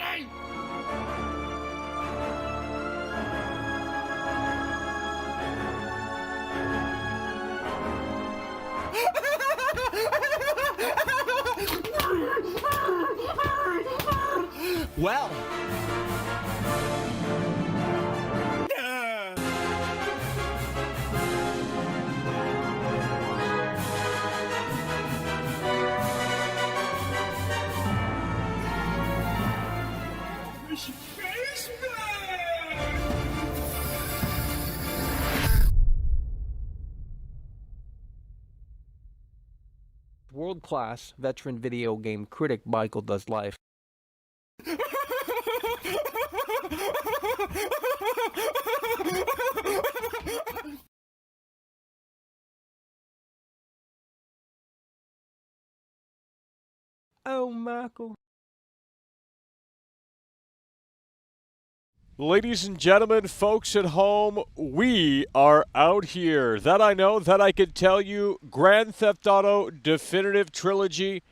Daddy! Well. World-class veteran video game critic Michael Does Life. Oh, Michael. Ladies and gentlemen, folks at home, we are out here. That I know, that I can tell you. Grand Theft Auto Definitive Trilogy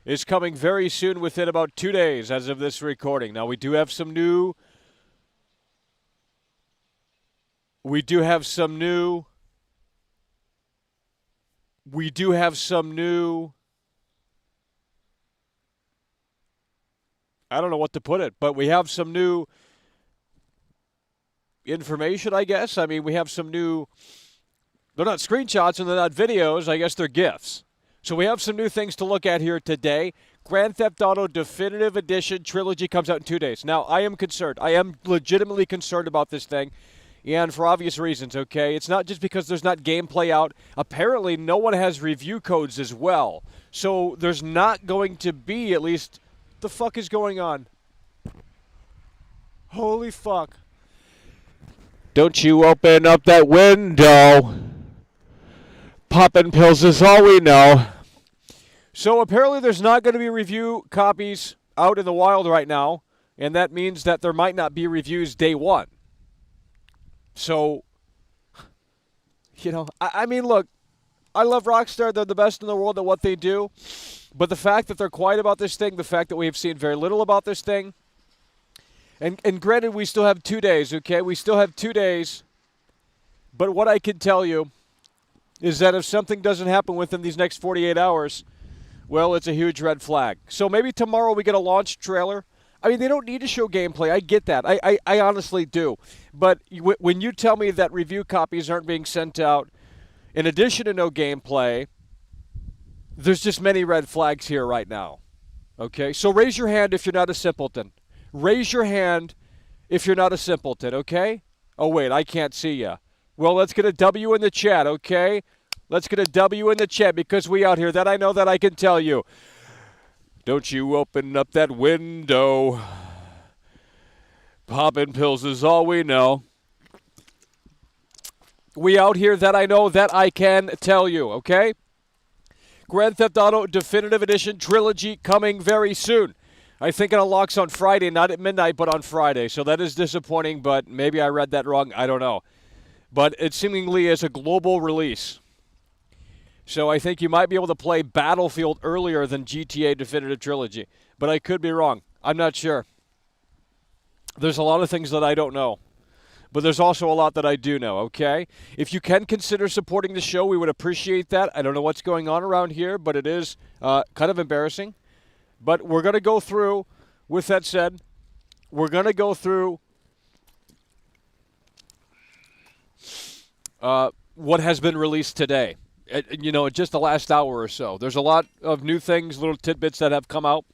is coming very soon, within about 2 days as of this recording. Now, we do have some new... I don't know what to put it, but we have some new information, I guess. I mean, we have some new... They're not screenshots and they're not videos. I guess they're GIFs. So we have some new things to look at here today. Grand Theft Auto Definitive Edition Trilogy comes out in 2 days. Now, I am concerned. I am legitimately concerned about this thing, and for obvious reasons, okay? It's not just because there's not gameplay out. Apparently, no one has review codes as well. So there's not going to be, at least... The fuck is going on? Holy fuck. Don't you open up that window. Poppin' pills is all we know. So apparently there's not going to be review copies out in the wild right now, and that means that there might not be reviews day one. So, you know, I mean, look, I love Rockstar. They're the best in the world at what they do. But the fact that they're quiet about this thing, the fact that we have seen very little about this thing, and granted, we still have 2 days, okay? We still have 2 days. But what I can tell you is that if something doesn't happen within these next 48 hours, well, it's a huge red flag. So maybe tomorrow we get a launch trailer. I mean, they don't need to show gameplay. I get that. I honestly do. But when you tell me that review copies aren't being sent out, in addition to no gameplay, there's just many red flags here right now. Okay? So raise your hand if you're not a simpleton. Raise your hand if you're not a simpleton, okay? Oh, wait, I can't see ya. Well, let's get a W in the chat, okay? Let's get a W in the chat because we out here. That I know, that I can tell you. Don't you open up that window. Poppin' pills is all we know. We out here. That I know, that I can tell you, okay? Grand Theft Auto Definitive Edition Trilogy coming very soon. I think it unlocks on Friday, not at midnight, but on Friday. So that is disappointing, but maybe I read that wrong. I don't know. But it seemingly is a global release. So I think you might be able to play Battlefield earlier than GTA Definitive Trilogy. But I could be wrong. I'm not sure. There's a lot of things that I don't know. But there's also a lot that I do know, okay? If you can consider supporting the show, we would appreciate that. I don't know what's going on around here, but it is kind of embarrassing. But we're going to go through, with that said, we're going to go through what has been released today. You know, just the last hour or so. There's a lot of new things, little tidbits that have come out.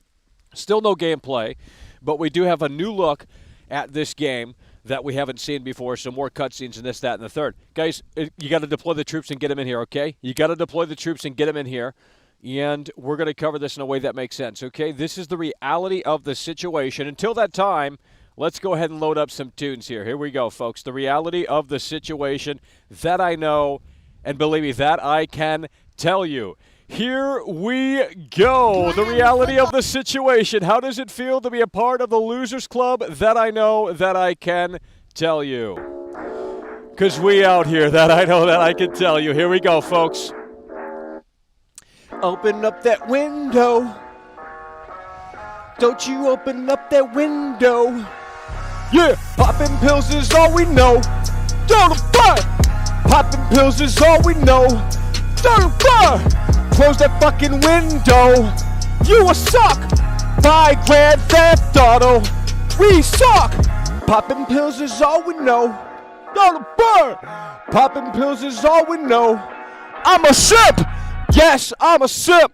Still no gameplay, but we do have a new look at this game that we haven't seen before, so more cutscenes and this, that, and the third. Guys, you got to deploy the troops and get them in here, okay? You got to deploy the troops and get them in here, and we're going to cover this in a way that makes sense, okay? This is the reality of the situation. Until that time, let's go ahead and load up some tunes here. Here we go, folks. The reality of the situation, that I know, and believe me, that I can tell you. Here we go. The reality of the situation. How does it feel to be a part of the Losers Club? That I know, that I can tell you. Because we out here, that I know, that I can tell you. Here we go, folks. Open up that window. Don't you open up that window. Yeah, popping pills is all we know. Don't fly. Popping pills is all we know. Don't fly. Close that fucking window. You a suck. Buy Grand Theft Auto. We suck. Popping pills is all we know. Don't burn. Popping pills is all we know. I'm a sip. Yes, I'm a sip.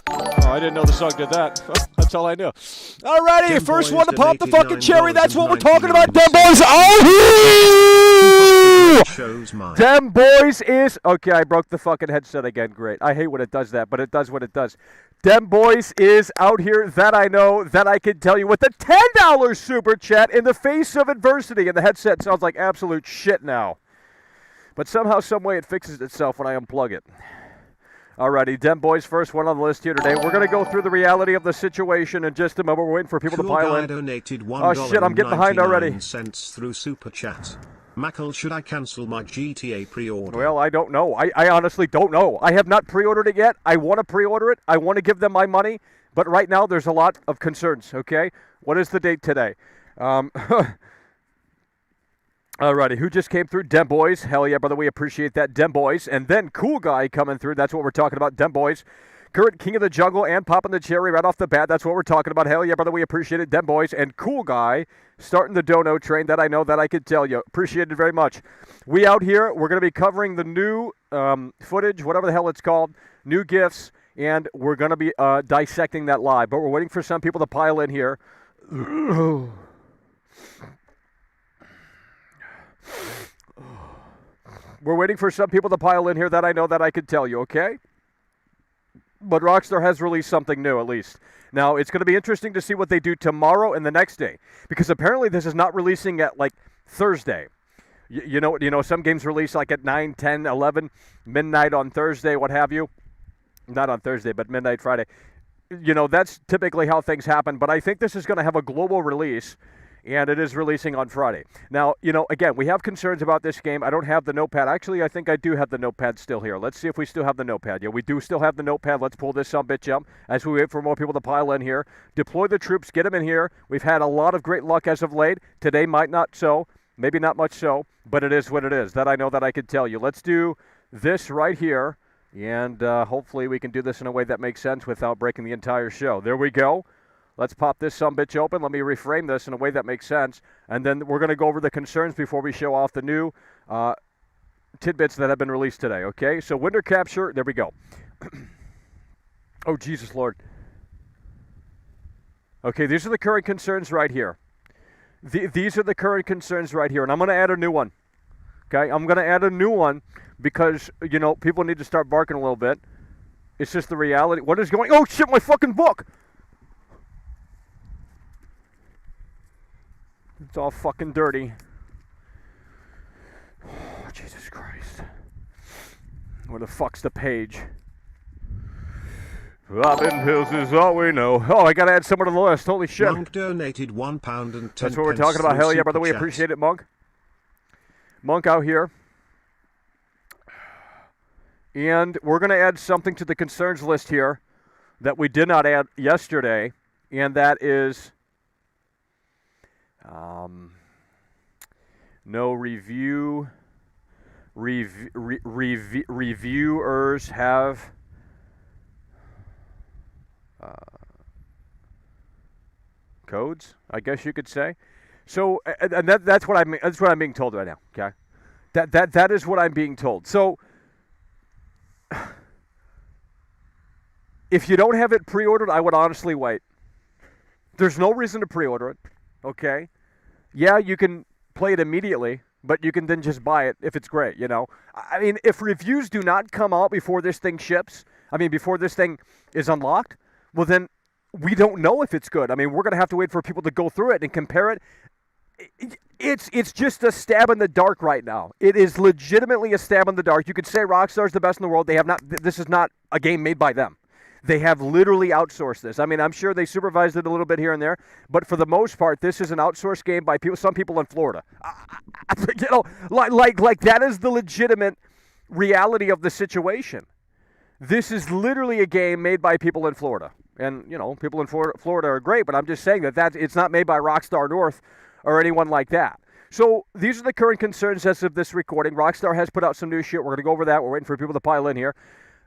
Oh, I didn't know the song did that. That's all I knew. Alrighty, Dem first Boys one to pop the fucking cherry. That's what we're talking about. $99.99. Dem Boys. Oh! Shows mine. Dem Boys is... Okay, I broke the fucking headset again. Great. I hate when it does that, but it does what it does. Dem Boys is out here. That I know. That I can tell you with the $10 super chat in the face of adversity. And the headset sounds like absolute shit now. But somehow, some way, it fixes itself when I unplug it. Alrighty, Dem Boys, first one on the list here today. We're going to go through the reality of the situation in just a moment. We're waiting for people to pile in. Donated Oh shit, I'm getting behind already. Cents through Super Chat. Mackle, should I cancel my GTA pre-order? Well, I don't know. I honestly don't know. I have not pre-ordered it yet. I want to pre-order it. I want to give them my money. But right now, there's a lot of concerns, okay? What is the date today? Alrighty, who just came through? Dem Boys. Hell yeah, brother, we appreciate that. Dem Boys. And then Cool Guy coming through. That's what we're talking about. Dem Boys. Current King of the Jungle and popping the cherry right off the bat. That's what we're talking about. Hell yeah, brother, we appreciate it. Dem Boys. And Cool Guy starting the dono train. That I know, that I could tell you. Appreciate it very much. We out here, we're going to be covering the new footage, whatever the hell it's called, new gifts, and we're going to be dissecting that live. But we're waiting for some people to pile in here. We're waiting for some people to pile in here. That I know, that I could tell you, okay? But Rockstar has released something new, at least. Now, it's going to be interesting to see what they do tomorrow and the next day. Because apparently this is not releasing at, like, Thursday. You know, some games release, like, at 9, 10, 11, midnight on Thursday, what have you. Not on Thursday, but midnight Friday. You know, that's typically how things happen. But I think this is going to have a global release. And it is releasing on Friday. Now, you know, again, we have concerns about this game. I don't have the notepad. Actually, I think I do have the notepad still here. Let's see if we still have the notepad. Yeah, we do still have the notepad. Let's pull this sumbitch up as we wait for more people to pile in here. Deploy the troops. Get them in here. We've had a lot of great luck as of late. Today might not so. Maybe not much so. But it is what it is. That I know, that I could tell you. Let's do this right here. And hopefully we can do this in a way that makes sense without breaking the entire show. There we go. Let's pop this sumbitch open. Let me reframe this in a way that makes sense. And then we're going to go over the concerns before we show off the new tidbits that have been released today, okay? So winter capture, there we go. Oh, Jesus Lord. Okay, these are the current concerns right here. These are the current concerns right here. And I'm going to add a new one, okay? I'm going to add a new one because, you know, people need to start barking a little bit. It's just the reality. What is going... Oh, shit, my fucking book! It's all fucking dirty. Oh, Jesus Christ. Where the fuck's the page? Popping pills is all we know. Oh, I gotta add someone to the list. Holy shit. Monk donated £1.10. That's what we're talking about. Hell yeah, brother. We appreciate it, Monk. Monk out here. And we're going to add something to the concerns list here that we did not add yesterday. And that is... no review. Reviewers have codes, I guess you could say. So, and that's what that's what I'm being told right now. Okay, that is what I'm being told. So, if you don't have it pre-ordered, I would honestly wait. There's no reason to pre-order it. Okay, yeah, you can play it immediately, but you can then just buy it if it's great, you know. I mean, if reviews do not come out before this thing ships, I mean, before this thing is unlocked, well, then we don't know if it's good. I mean, we're going to have to wait for people to go through it and compare it. It's just a stab in the dark right now. It is legitimately a stab in the dark. You could say Rockstar's the best in the world. They have not. This is not a game made by them. They have literally outsourced this. I mean, I'm sure they supervised it a little bit here and there, but for the most part, this is an outsourced game by people. Some people in Florida. You know, like that is the legitimate reality of the situation. This is literally a game made by people in Florida. And, people in Florida are great, but I'm just saying that it's not made by Rockstar North or anyone like that. So these are the current concerns as of this recording. Rockstar has put out some new shit. We're going to go over that. We're waiting for people to pile in here.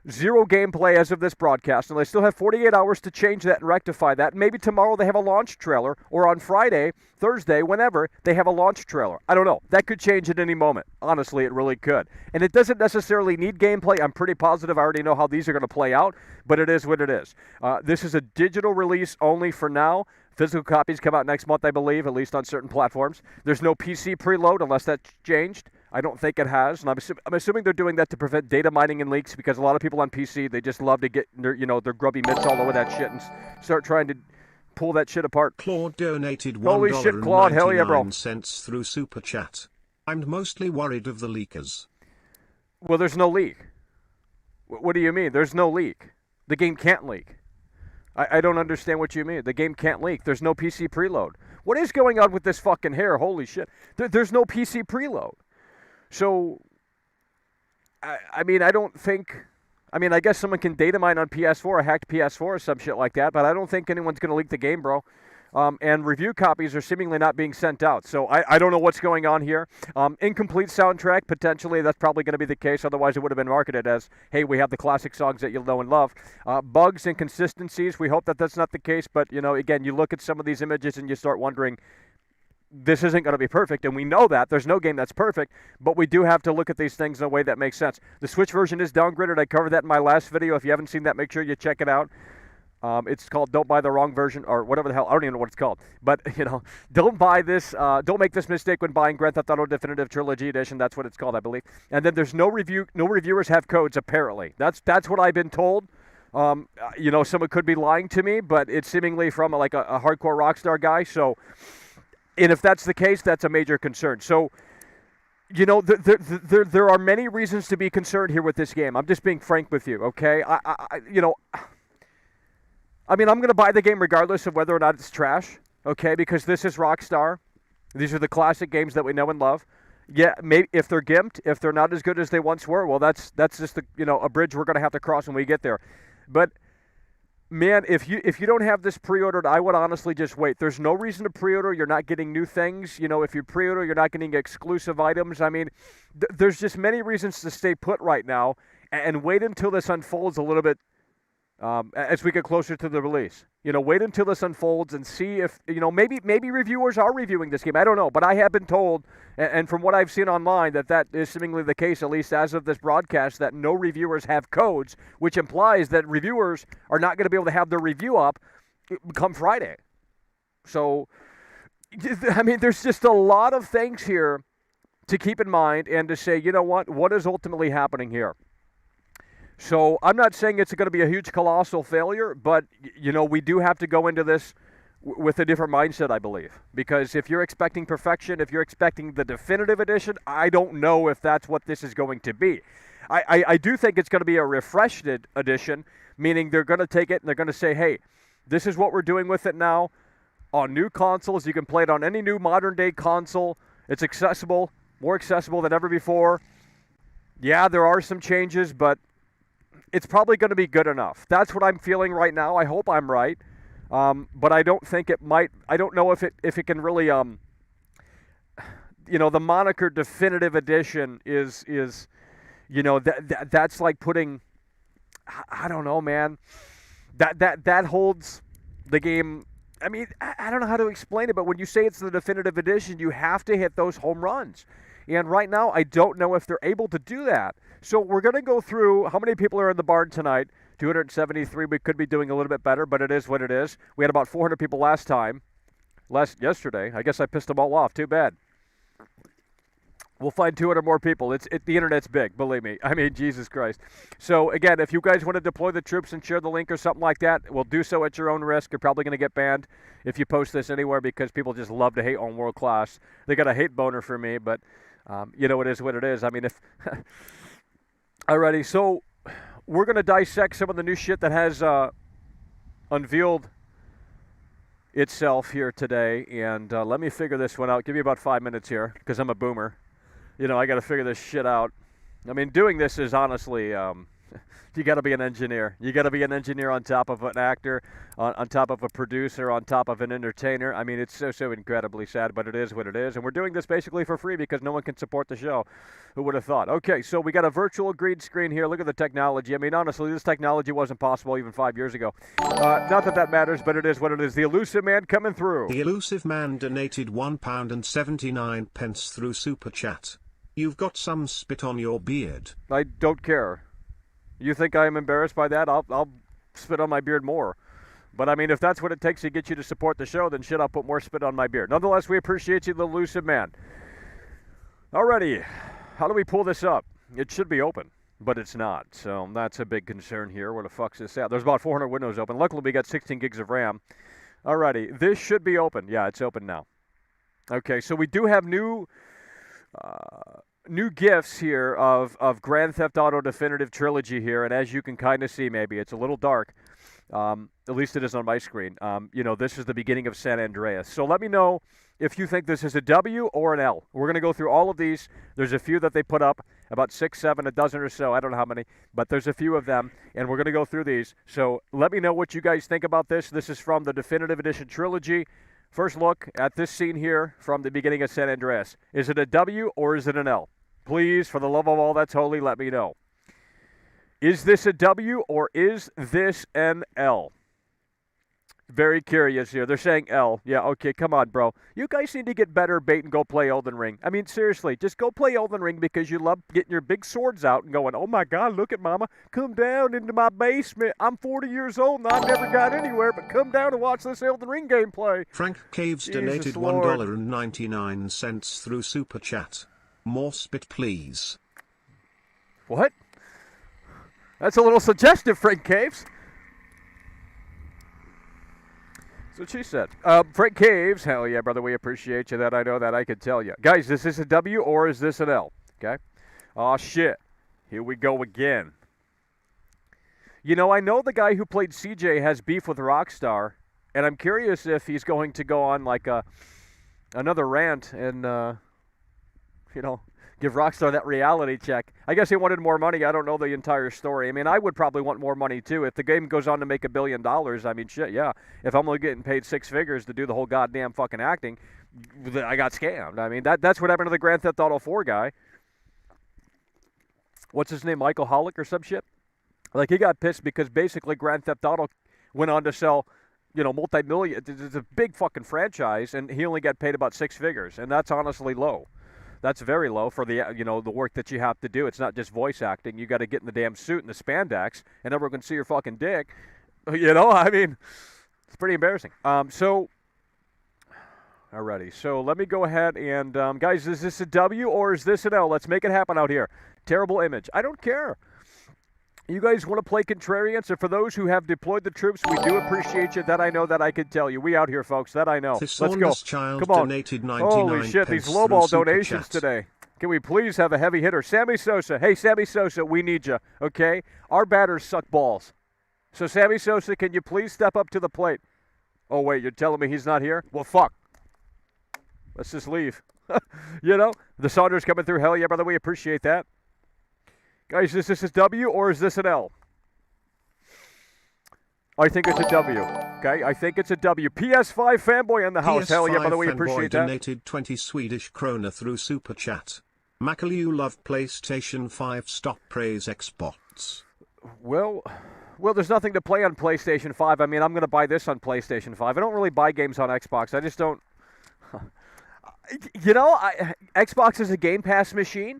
Zero gameplay as of this broadcast, and they still have 48 hours to change that and rectify that. Maybe tomorrow they have a launch trailer, or on Friday, Thursday, whenever, they have a launch trailer. I don't know. That could change at any moment. Honestly, it really could. And it doesn't necessarily need gameplay. I'm pretty positive I already know how these are going to play out, but it is what it is. This is a digital release only for now. Physical copies come out next month, I believe, at least on certain platforms. There's no PC preload unless that's changed. I don't think it has, and I'm assuming they're doing that to prevent data mining and leaks, because a lot of people on PC, they just love to get their grubby mitts all over that shit and start trying to pull that shit apart. Claude donated Holy shit, Claude, hell yeah, bro. $1.99 through Super Chat. I'm mostly worried of the leakers. Well, there's no leak. What do you mean? There's no leak. The game can't leak. I don't understand what you mean. The game can't leak. There's no PC preload. What is going on with this fucking hair? Holy shit. There's no PC preload. So, I mean, I don't think... I mean, I guess someone can data mine on PS4, a hacked PS4 or some shit like that, but I don't think anyone's going to leak the game, bro. And review copies are seemingly not being sent out. So I don't know what's going on here. Incomplete soundtrack, potentially, that's probably going to be the case. Otherwise, it would have been marketed as, hey, we have the classic songs that you'll know and love. Bugs, inconsistencies, we hope that that's not the case. But, again, you look at some of these images and you start wondering, this isn't going to be perfect, and we know that. There's no game that's perfect, but we do have to look at these things in a way that makes sense. The Switch version is downgraded. I covered that in my last video. If you haven't seen that, make sure you check it out. It's called Don't Buy the Wrong Version, or whatever the hell. I don't even know what it's called. But, don't buy this. Don't make this mistake when buying Grand Theft Auto Definitive Trilogy Edition. That's what it's called, I believe. And then there's no reviewers have codes, apparently. That's what I've been told. Someone could be lying to me, but it's seemingly from a hardcore Rockstar guy. So, and if that's the case, that's a major concern. So, there are many reasons to be concerned here with this game. I'm just being frank with you, okay? I mean, I'm going to buy the game regardless of whether or not it's trash, okay? Because this is Rockstar. These are the classic games that we know and love. Yeah, maybe if they're gimped, if they're not as good as they once were, well, that's just a bridge we're going to have to cross when we get there. But man, if you don't have this pre-ordered, I would honestly just wait. There's no reason to pre-order. You're not getting new things. If you pre-order, you're not getting exclusive items. I mean, there's just many reasons to stay put right now and wait until this unfolds a little bit. As we get closer to the release, wait until this unfolds and see if, maybe reviewers are reviewing this game. I don't know, but I have been told, and from what I've seen online, that is seemingly the case, at least as of this broadcast, that no reviewers have codes, which implies that reviewers are not going to be able to have their review up come Friday. So, I mean, there's just a lot of things here to keep in mind and to say, what is ultimately happening here? So I'm not saying it's going to be a huge, colossal failure, but, we do have to go into this with a different mindset, I believe. Because if you're expecting perfection, if you're expecting the definitive edition, I don't know if that's what this is going to be. I do think it's going to be a refreshed edition, meaning they're going to take it and they're going to say, hey, this is what we're doing with it now. On new consoles, you can play it on any new modern-day console. It's accessible, more accessible than ever before. Yeah, there are some changes, but it's probably going to be good enough. That's what I'm feeling right now. I hope I'm right. But I don't think it might. I don't know if it can really, the moniker Definitive Edition is that's like putting, I don't know, man. That holds the game. I mean, I don't know how to explain it, but when you say it's the Definitive Edition, you have to hit those home runs. And right now, I don't know if they're able to do that. So we're going to go through how many people are in the barn tonight. 273. We could be doing a little bit better, but it is what it is. We had about 400 people yesterday. I guess I pissed them all off. Too bad. We'll find 200 more people. The internet's big, believe me. I mean, Jesus Christ. So, again, if you guys want to deploy the troops and share the link or something like that, we'll do so at your own risk. You're probably going to get banned if you post this anywhere because people just love to hate on World Class. They got a hate boner for me, but, it is what it is. I mean, if... Alrighty, so we're going to dissect some of the new shit that has unveiled itself here today, and let me figure this one out. Give me about 5 minutes here, because I'm a boomer. I got to figure this shit out. I mean, doing this is honestly, You got to be an engineer. You got to be an engineer on top of an actor, on top of a producer, on top of an entertainer. I mean, it's so incredibly sad, but it is what it is. And we're doing this basically for free because no one can support the show. Who would have thought? Okay, so we got a virtual green screen here. Look at the technology. I mean, honestly, this technology wasn't possible even 5 years ago. Not that that matters, but it is what it is. The Elusive Man coming through. The Elusive Man donated £1.79 through Super Chat. You've got some spit on your beard. I don't care. You think I am embarrassed by that? I'll spit on my beard more. But I mean, if that's what it takes to get you to support the show, then shit, I'll put more spit on my beard. Nonetheless, we appreciate you, the Elusive Man. Alrighty, how do we pull this up? It should be open, but it's not. So that's a big concern here. Where the fuck's this at? There's about 400 windows open. Luckily, we got 16 gigs of RAM. Alrighty, this should be open. Yeah, it's open now. Okay, so we do have new gifts here of Grand Theft Auto Definitive Trilogy here, and as you can kind of see, maybe it's a little dark. At least it is on my screen. This is the beginning of San Andreas. So let me know if you think this is a W or an L. We're going to go through all of these. There's a few that they put up, about 6, 7, a dozen or so. I don't know how many, but there's a few of them, and we're going to go through these. So let me know what you guys think about this. This is from the Definitive Edition Trilogy. First look at this scene here from the beginning of San Andreas. Is it a W or is it an L? Please, for the love of all that's holy, let me know. Is this a W or is this an L? Very curious here. They're saying L. Yeah, okay, come on, bro. You guys need to get better bait and go play Elden Ring. I mean, seriously, just go play Elden Ring because you love getting your big swords out and going, oh my God, look at mama. Come down into my basement. I'm 40 years old and I never got anywhere, but come down and watch this Elden Ring gameplay. Frank Caves Jesus donated Lord. $1.99 through Super Chat. More spit, please. What? That's a little suggestive, Frank Caves. That's what she said. Frank Caves, hell yeah, brother, we appreciate you. That I know that I could tell you. Guys, is this a W or is this an L? Okay. Oh shit. Here we go again. You know, I know the guy who played CJ has beef with Rockstar, and I'm curious if he's going to go on like another rant and give Rockstar that reality check. I guess he wanted more money. I don't know the entire story. I mean, I would probably want more money too. If the game goes on to make $1 billion, I mean, shit, yeah. If I'm only getting paid 6 figures to do the whole goddamn fucking acting, I got scammed. I mean, that's what happened to the Grand Theft Auto 4 guy. What's his name? Michael Hollick or some shit? Like, he got pissed because basically Grand Theft Auto went on to sell, multi-million. It's a big fucking franchise, and he only got paid about 6 figures, and that's honestly low. That's very low for the the work that you have to do. It's not just voice acting. You got to get in the damn suit and the spandex, and everyone can see your fucking dick. I mean, it's pretty embarrassing. Alrighty. So let me go ahead and guys, is this a W or is this an L? Let's make it happen out here. Terrible image. I don't care. You guys want to play contrarian? So for those who have deployed the troops, we do appreciate you. That I know, that I can tell you. We out here, folks. That I know. Let's go. Child Come on. Donated Holy shit, these lowball donations today. Can we please have a heavy hitter? Sammy Sosa. Hey, Sammy Sosa, we need you, okay? Our batters suck balls. So, Sammy Sosa, can you please step up to the plate? Oh, wait, you're telling me he's not here? Well, fuck. Let's just leave. The Saunders coming through. Hell yeah, brother. We appreciate that. Guys, is this a W or is this an L? I think it's a W. Okay, I think it's a W. PS5 fanboy in the house. PS5 Hell yeah, brother. We appreciate that. Donated 20 Swedish krona through Super Chat. Mackle, you love PlayStation 5. Stop praise Xbox. Well, there's nothing to play on PlayStation 5. I mean, I'm going to buy this on PlayStation 5. I don't really buy games on Xbox. I just don't. Xbox is a Game Pass machine.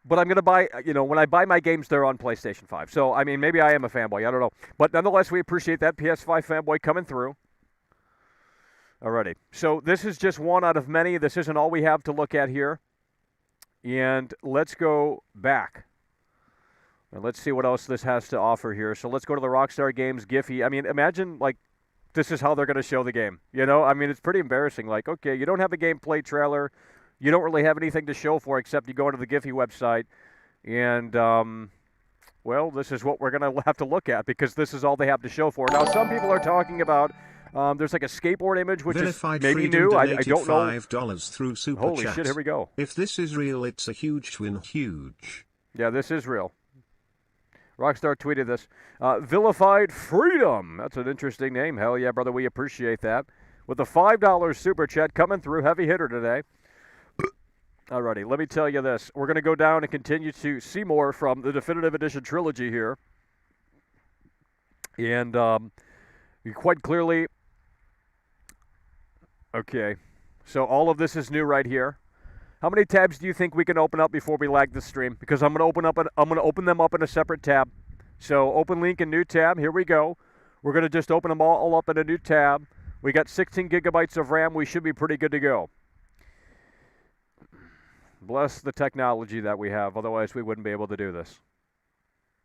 But I'm going to buy, when I buy my games, they're on PlayStation 5. So, I mean, maybe I am a fanboy. I don't know. But nonetheless, we appreciate that PS5 fanboy coming through. Alrighty. So, this is just one out of many. This isn't all we have to look at here. And let's go back. And let's see what else this has to offer here. So, let's go to the Rockstar Games Giphy. I mean, imagine, this is how they're going to show the game. I mean, it's pretty embarrassing. Okay, you don't have a gameplay trailer. You don't really have anything to show for except you go into the Giphy website. And, this is what we're going to have to look at because this is all they have to show for. Now, some people are talking about there's a skateboard image, which Vilified is maybe Freedom new. I don't know. $5 through Super Holy Chat. shit, here we go. If this is real, it's a huge win. Huge. Yeah, this is real. Rockstar tweeted this. Vilified Freedom. That's an interesting name. Hell yeah, brother. We appreciate that. With the $5 super chat coming through. Heavy hitter today. Alrighty, let me tell you this. We're going to go down and continue to see more from the Definitive Edition trilogy here. And quite clearly, okay, so all of this is new right here. How many tabs do you think we can open up before we lag the stream? Because I'm going to open them up in a separate tab. So open link and new tab. Here we go. We're going to just open them all up in a new tab. We got 16 gigabytes of RAM. We should be pretty good to go. Bless the technology that we have. Otherwise, we wouldn't be able to do this.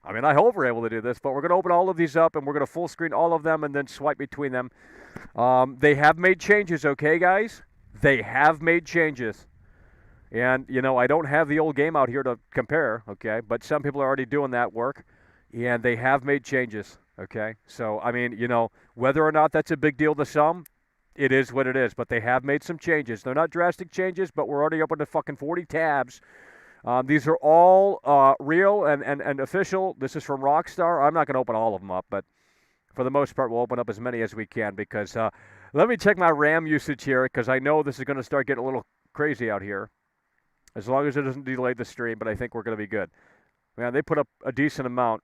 I mean, I hope we're able to do this, but we're going to open all of these up, and we're going to full screen all of them and then swipe between them. They have made changes, okay, guys? They have made changes. And, you know, I don't have the old game out here to compare, okay? But some people are already doing that work, and they have made changes, okay? So, I mean, you know, whether or not that's a big deal to some, it is what it is. But they have made some changes. They're not drastic changes, but we're already up to fucking 40 tabs. These are all real and official. This is from Rockstar. I'm not going to open all of them up, but for the most part, we'll open up as many as we can because let me check my RAM usage here because I know this is going to start getting a little crazy out here. As long as it doesn't delay the stream, but I think we're going to be good. Man, they put up a decent amount.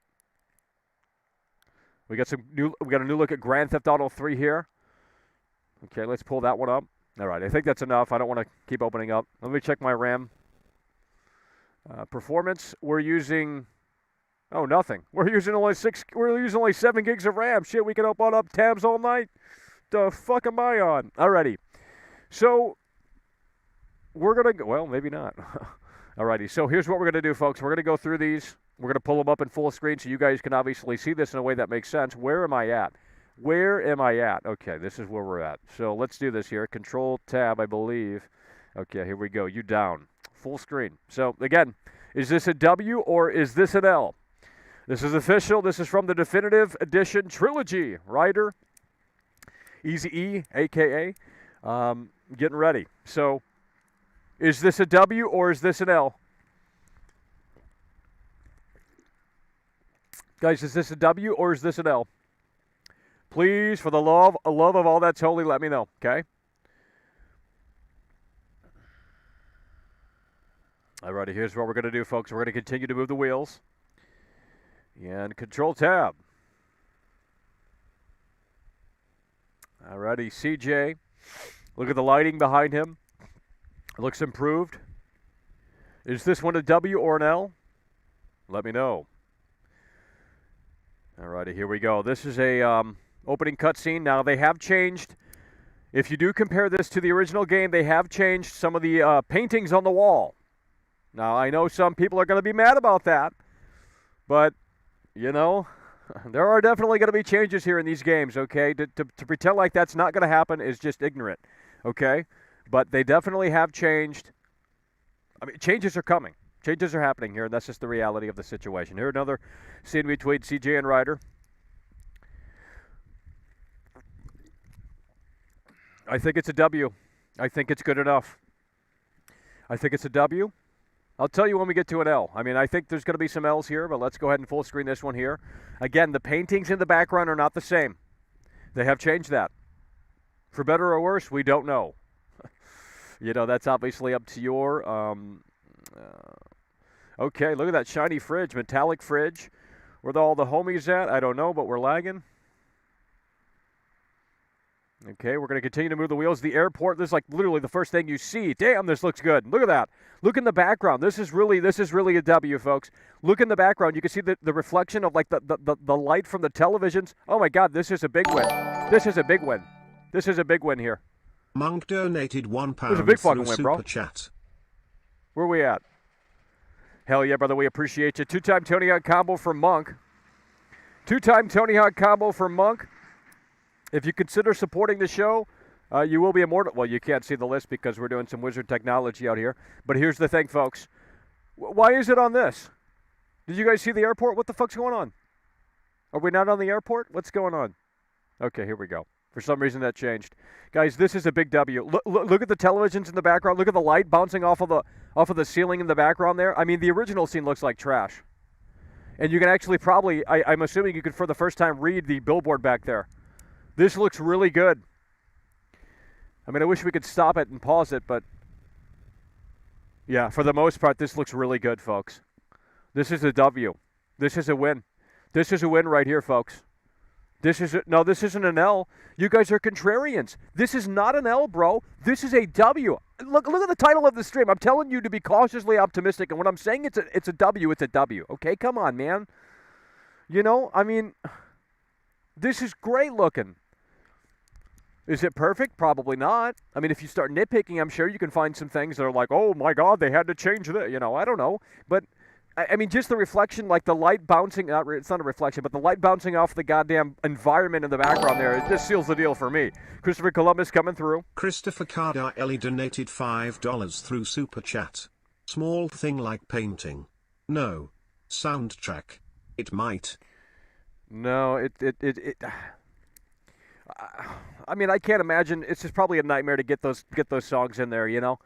We got a new look at Grand Theft Auto 3 here. Okay, let's pull that one up. All right, I think that's enough. I don't want to keep opening up. Let me check my RAM. Performance, we're using nothing. We're using only 7 gigs of RAM. Shit, we can open up tabs all night. The fuck am I on? Alrighty. So we're gonna go, well, maybe not. Alrighty, so here's what we're gonna do, folks. We're gonna go through these. We're gonna pull them up in full screen so you guys can obviously see this in a way that makes sense. Where am I at? Where am I at? Okay, this is where we're at. So let's do this here. Control tab, I believe. Okay, here we go. You down. Full screen. So again, is this a W or is this an L? This is official. This is from the Definitive Edition Trilogy. Ryder, Easy E, a.k.a. Getting ready. So is this a W or is this an L? Guys, is this a W or is this an L? Please, for the love of all that's holy, let me know, okay? Alrighty, here's what we're going to do, folks. We're going to continue to move the wheels. And Control Tab. Alrighty, CJ. Look at the lighting behind him. It looks improved. Is this one a W or an L? Let me know. Alrighty, here we go. This is a opening cutscene. Now, they have changed. If you do compare this to the original game, they have changed some of the paintings on the wall. Now, I know some people are going to be mad about that, but, you know, there are definitely going to be changes here in these games, okay? To pretend like that's not going to happen is just ignorant, okay? But they definitely have changed. I mean, changes are coming. Changes are happening here, and that's just the reality of the situation. Here, another scene between CJ and Ryder. I think it's a W. I think it's good enough. I think it's a W. I'll tell you when we get to an L. I mean, I think there's going to be some L's here, but let's go ahead and full screen this one here. Again, the paintings in the background are not the same. They have changed that. For better or worse, we don't know. You know, that's obviously up to your... okay, look at that shiny fridge, metallic fridge. Where all the homies at? I don't know, but we're lagging. Okay, we're going to continue to move the wheels. The airport, this is like literally the first thing you see. Damn, this looks good. Look at that. Look in the background. This is really a W, folks. Look in the background. You can see the reflection of like the light from the televisions. Oh my God, this is a big win. This is a big win. This is a big win here. Monk donated £1 It was a big through fucking win, Super bro. Chat. Where are we at? Hell yeah, brother. We appreciate you. Two-time Tony Hawk combo for Monk. Two-time Tony Hawk combo for Monk. If you consider supporting the show, you will be immortal. Well, you can't see the list because we're doing some wizard technology out here. But here's the thing, folks. Why is it on this? Did you guys see the airport? What the fuck's going on? Are we not on the airport? What's going on? Okay, here we go. For some reason that changed. Guys, this is a big W. Look at the televisions in the background. Look at the light bouncing off of the ceiling in the background there. I mean, the original scene looks like trash. And you can actually probably, I'm assuming you could for the first time read the billboard back there. This looks really good. I mean, I wish we could stop it and pause it, but yeah, for the most part, this looks really good, folks. This is a W. This is a win. This is a win right here, folks. This isn't an L. You guys are contrarians. This is not an L, bro. This is a W. Look at the title of the stream. I'm telling you to be cautiously optimistic, and when I'm saying it's a W, it's a W. Okay, come on, man. You know, I mean, this is great looking. Is it perfect? Probably not. I mean, if you start nitpicking, I'm sure you can find some things that are like, oh my God, they had to change that. You know, I don't know. But, I mean, just the reflection, like the light bouncing, it's not a reflection, but the light bouncing off the goddamn environment in the background there, it just seals the deal for me. Christopher Columbus coming through. Christopher Cardarelli donated $5 through Super Chat. Small thing like painting. No. Soundtrack. It might. No, I mean, I can't imagine. It's just probably a nightmare to get those songs in there, you know.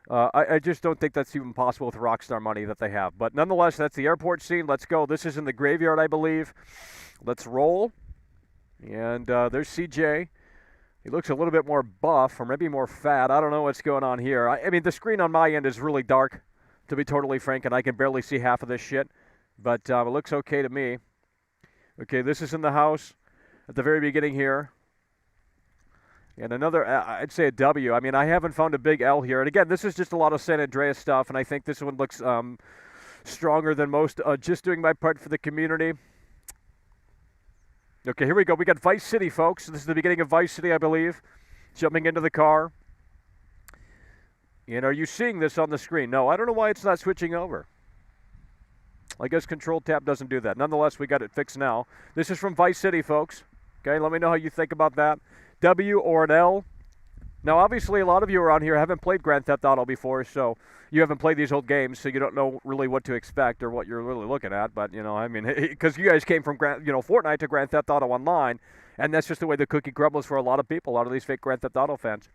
I just don't think that's even possible with Rockstar money that they have. But nonetheless, that's the airport scene. Let's go. This is in the graveyard, I believe. Let's roll. And there's CJ. He looks a little bit more buff or maybe more fat. I don't know what's going on here. I mean, the screen on my end is really dark, to be totally frank, and I can barely see half of this shit. But it looks okay to me. Okay, this is in the house at the very beginning here. And another, I'd say a W. I mean, I haven't found a big L here. And again, this is just a lot of San Andreas stuff, and I think this one looks stronger than most. Just doing my part for the community. Okay, here we go. We got Vice City, folks. This is the beginning of Vice City, I believe. Jumping into the car. And are you seeing this on the screen? No, I don't know why it's not switching over. I guess Control-Tab doesn't do that. Nonetheless, we got it fixed now. This is from Vice City, folks. Okay, let me know how you think about that. W or an L. Now, obviously, a lot of you around here haven't played Grand Theft Auto before, so you haven't played these old games, so you don't know really what to expect or what you're really looking at. But, you know, I mean, because you guys came from, Fortnite to Grand Theft Auto Online, and that's just the way the cookie crumbles for a lot of people, a lot of these fake Grand Theft Auto fans.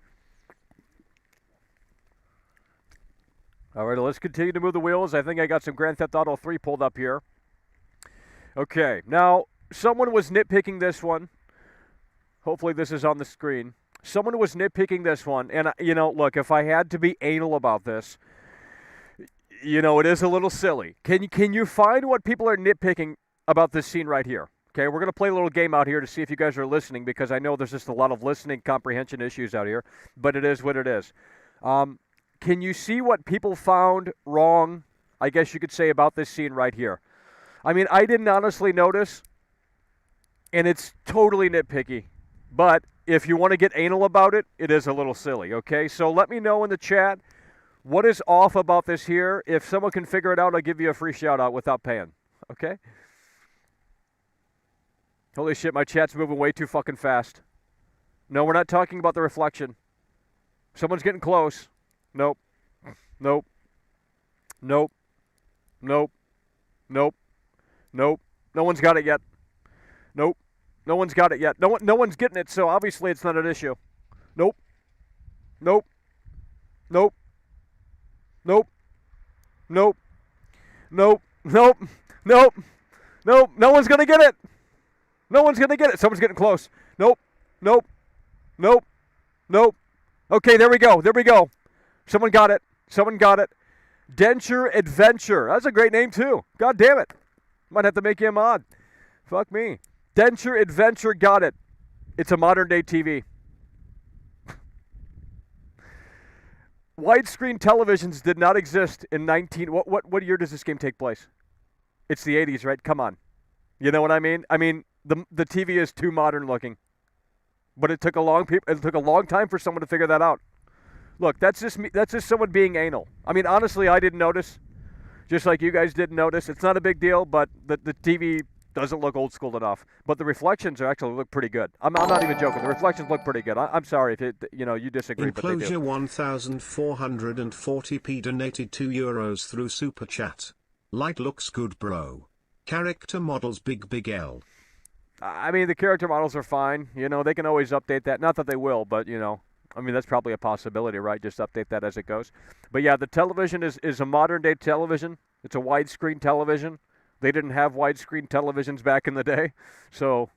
All right, let's continue to move the wheels. I think I got some Grand Theft Auto 3 pulled up here. Okay, now, someone was nitpicking this one. Hopefully this is on the screen. Someone was nitpicking this one, and, you know, look, if I had to be anal about this, you know, it is a little silly. Can you find what people are nitpicking about this scene right here? Okay, we're going to play a little game out here to see if you guys are listening, because I know there's just a lot of listening comprehension issues out here, but it is what it is. Can you see what people found wrong, I guess you could say, about this scene right here? I mean, I didn't honestly notice, and it's totally nitpicky. But if you want to get anal about it, it is a little silly, okay? So let me know in the chat what is off about this here. If someone can figure it out, I'll give you a free shout-out without paying, okay? Holy shit, my chat's moving way too fucking fast. No, we're not talking about the reflection. Someone's getting close. Nope. Nope. Nope. Nope. Nope. Nope. No one's got it yet. Nope. No one's got it yet. No one's getting it, so obviously it's not an issue. Nope. Nope. Nope. Nope. Nope. Nope. Nope. Nope. Nope. No one's going to get it. No one's going to get it. Someone's getting close. Nope. Nope. Nope. Nope. Okay, there we go. There we go. Someone got it. Someone got it. Denture Adventure. That's a great name, too. God damn it. Might have to make you a mod. Fuck me. Denture Adventure got it. It's a modern-day TV. Widescreen televisions did not exist in What year does this game take place? It's the 80s, right? Come on. You know what I mean? I mean, the TV is too modern looking. But it took a long time for someone to figure that out. Look, that's just me. That's just someone being anal. I mean, honestly, I didn't notice. Just like you guys didn't notice. It's not a big deal, but the TV doesn't look old school enough. But the reflections actually look pretty good. I'm not even joking. The reflections look pretty good. I'm sorry if you disagree, Enclosure but they do. 1440p donated €2 through Super Chat. Light looks good, bro. Character models big L. I mean, the character models are fine. You know, they can always update that. Not that they will, but, you know, I mean, that's probably a possibility, right? Just update that as it goes. But, yeah, the television is a modern-day television. It's a widescreen television. They didn't have widescreen televisions back in the day. So,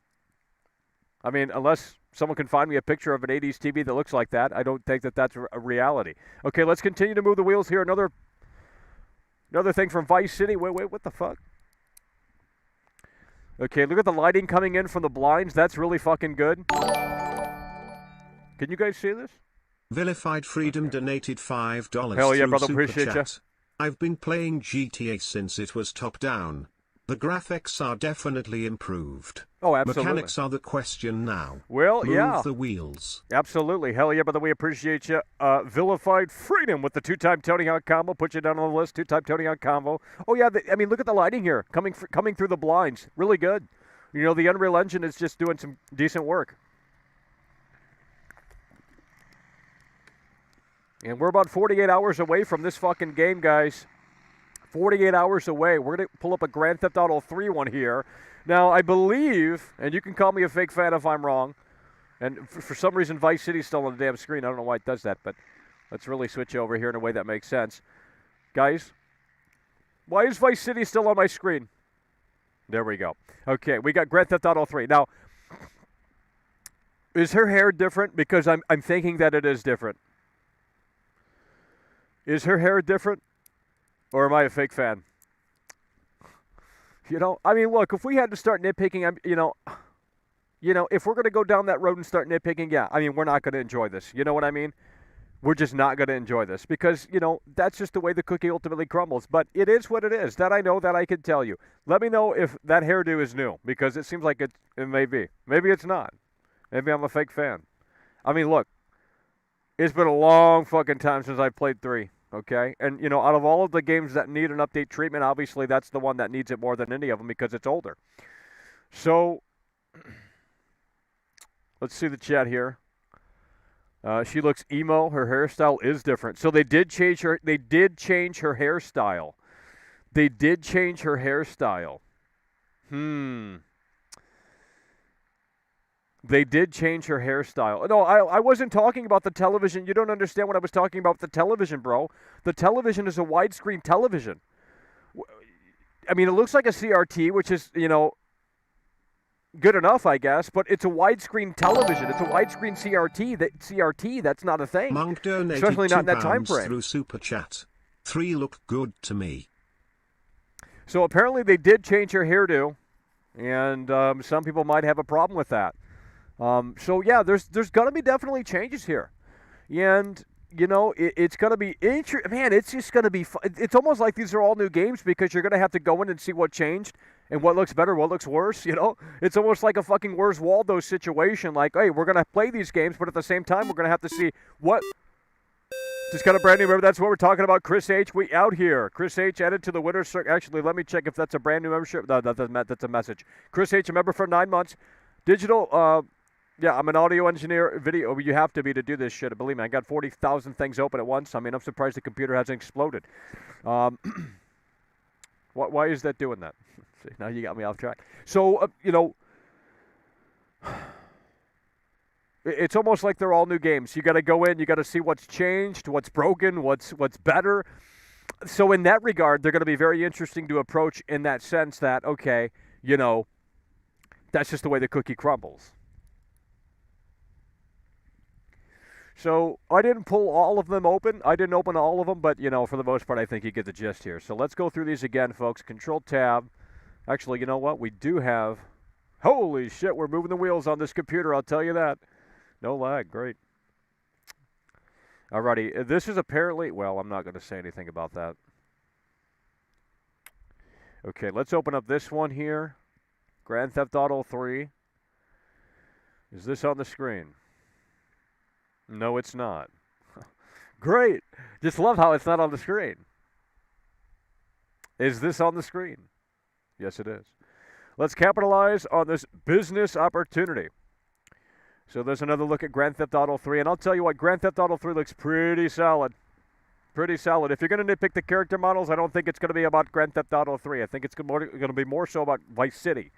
I mean, unless someone can find me a picture of an 80s TV that looks like that, I don't think that that's a reality. Okay, let's continue to move the wheels here. Another thing from Vice City. Wait, what the fuck? Okay, look at the lighting coming in from the blinds. That's really fucking good. Can you guys see this? Vilified Freedom donated $5 Hell yeah, through brother, Super appreciate ya. Chat. I've been playing GTA since it was top-down. The graphics are definitely improved. Oh, absolutely. Mechanics are the question now. Well, Move yeah. the wheels. Absolutely. Hell yeah, brother, we appreciate you. Vilified Freedom with the 2-time Tony Hawk combo. Put you down on the list. 2-time Tony Hawk combo. Oh, yeah, I mean, look at the lighting here. Coming through the blinds. Really good. You know, the Unreal Engine is just doing some decent work. And we're about 48 hours away from this fucking game, guys. 48 hours away. We're going to pull up a Grand Theft Auto 3 one here. Now, I believe, and you can call me a fake fan if I'm wrong, and for some reason Vice City's still on the damn screen. I don't know why it does that, but let's really switch over here in a way that makes sense. Guys, why is Vice City still on my screen? There we go. Okay, we got Grand Theft Auto 3. Now, is her hair different? Because I'm thinking that it is different. Is her hair different? Or am I a fake fan? You know, I mean, look, if we had to start nitpicking, you know, if we're going to go down that road and start nitpicking, yeah, I mean, we're not going to enjoy this. You know what I mean? We're just not going to enjoy this because, you know, that's just the way the cookie ultimately crumbles. But it is what it is. That I know, that I can tell you. Let me know if that hairdo is new because it seems like it may be. Maybe it's not. Maybe I'm a fake fan. I mean, look, it's been a long fucking time since I played 3. Okay, and you know, out of all of the games that need an update treatment, obviously that's the one that needs it more than any of them because it's older. So, let's see the chat here. She looks emo. Her hairstyle is different. So they did change her. They did change her hairstyle. They did change her hairstyle. They did change her hairstyle. No, I wasn't talking about the television. You don't understand what I was talking about with the television, bro. The television is a widescreen television. I mean, it looks like a CRT, which is, you know, good enough, I guess, but it's a widescreen television. It's a widescreen CRT. That's not a thing. Monk donated especially not in that time £2 frame. through Super Chat. 3 look good to me. So apparently they did change her hairdo, and some people might have a problem with that. So yeah, there's gonna be definitely changes here, and you know it's gonna be man. It's just gonna be fun. It's almost like these are all new games because you're gonna have to go in and see what changed and what looks better, what looks worse. You know, it's almost like a fucking Where's Waldo situation. Like, hey, we're gonna play these games, but at the same time, we're gonna have to see what. Just got a brand new member. That's what we're talking about. Chris H. We out here. Chris H. added to the winner's circle. Actually, let me check if that's a brand new membership. No, that's a message. Chris H. a member for 9 months. Digital. Yeah, I'm an audio engineer. Video, you have to be to do this shit. Believe me, I got 40,000 things open at once. I mean, I'm surprised the computer hasn't exploded. Why is that doing that? See, now you got me off track. So, you know, it's almost like they're all new games. You got to go in, you got to see what's changed, what's broken, what's better. So in that regard, they're going to be very interesting to approach in that sense that, okay, you know, that's just the way the cookie crumbles. So I didn't pull all of them open. I didn't open all of them, but, you know, for the most part, I think you get the gist here. So let's go through these again, folks. Control-Tab. Actually, you know what? We do have... Holy shit, we're moving the wheels on this computer, I'll tell you that. No lag. Great. Alrighty. This is apparently... Well, I'm not going to say anything about that. Okay, let's open up this one here. Grand Theft Auto 3. Is this on the screen? No, it's not. Great. Just love how it's not on the screen. Is this on the screen? Yes, it is. Let's capitalize on this business opportunity. So there's another look at Grand Theft Auto 3. And I'll tell you what, Grand Theft Auto 3 looks pretty solid. Pretty solid. If you're going to nitpick the character models, I don't think it's going to be about Grand Theft Auto 3. I think it's going to be more so about Vice City.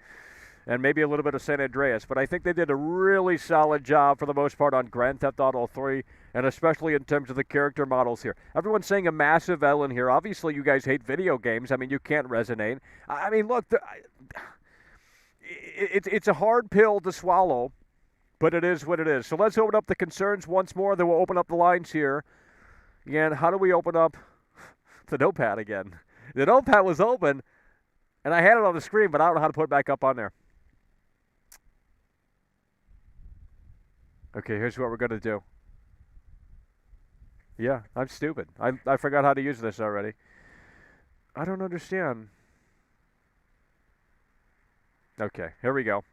And maybe a little bit of San Andreas. But I think they did a really solid job for the most part on Grand Theft Auto 3. and especially in terms of the character models here. Everyone's saying a massive L in here. Obviously, you guys hate video games. I mean, you can't resonate. I mean, look, it's a hard pill to swallow, but it is what it is. So let's open up the concerns once more, then we'll open up the lines here. Again, how do we open up the notepad again? The notepad was open, and I had it on the screen, but I don't know how to put it back up on there. Okay, here's what we're going to do. Yeah, I'm stupid. I forgot how to use this already. I don't understand. Okay, here we go.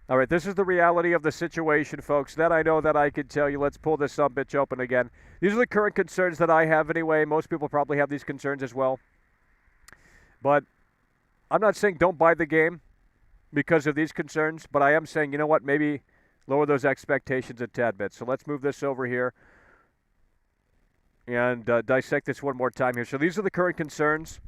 All right, this is the reality of the situation, folks. That I know that I can tell you. Let's pull this sumbitch open again. These are the current concerns that I have anyway. Most people probably have these concerns as well. But I'm not saying don't buy the game because of these concerns, but I am saying, you know what, maybe lower those expectations a tad bit. So let's move this over here and dissect this one more time here. So these are the current concerns.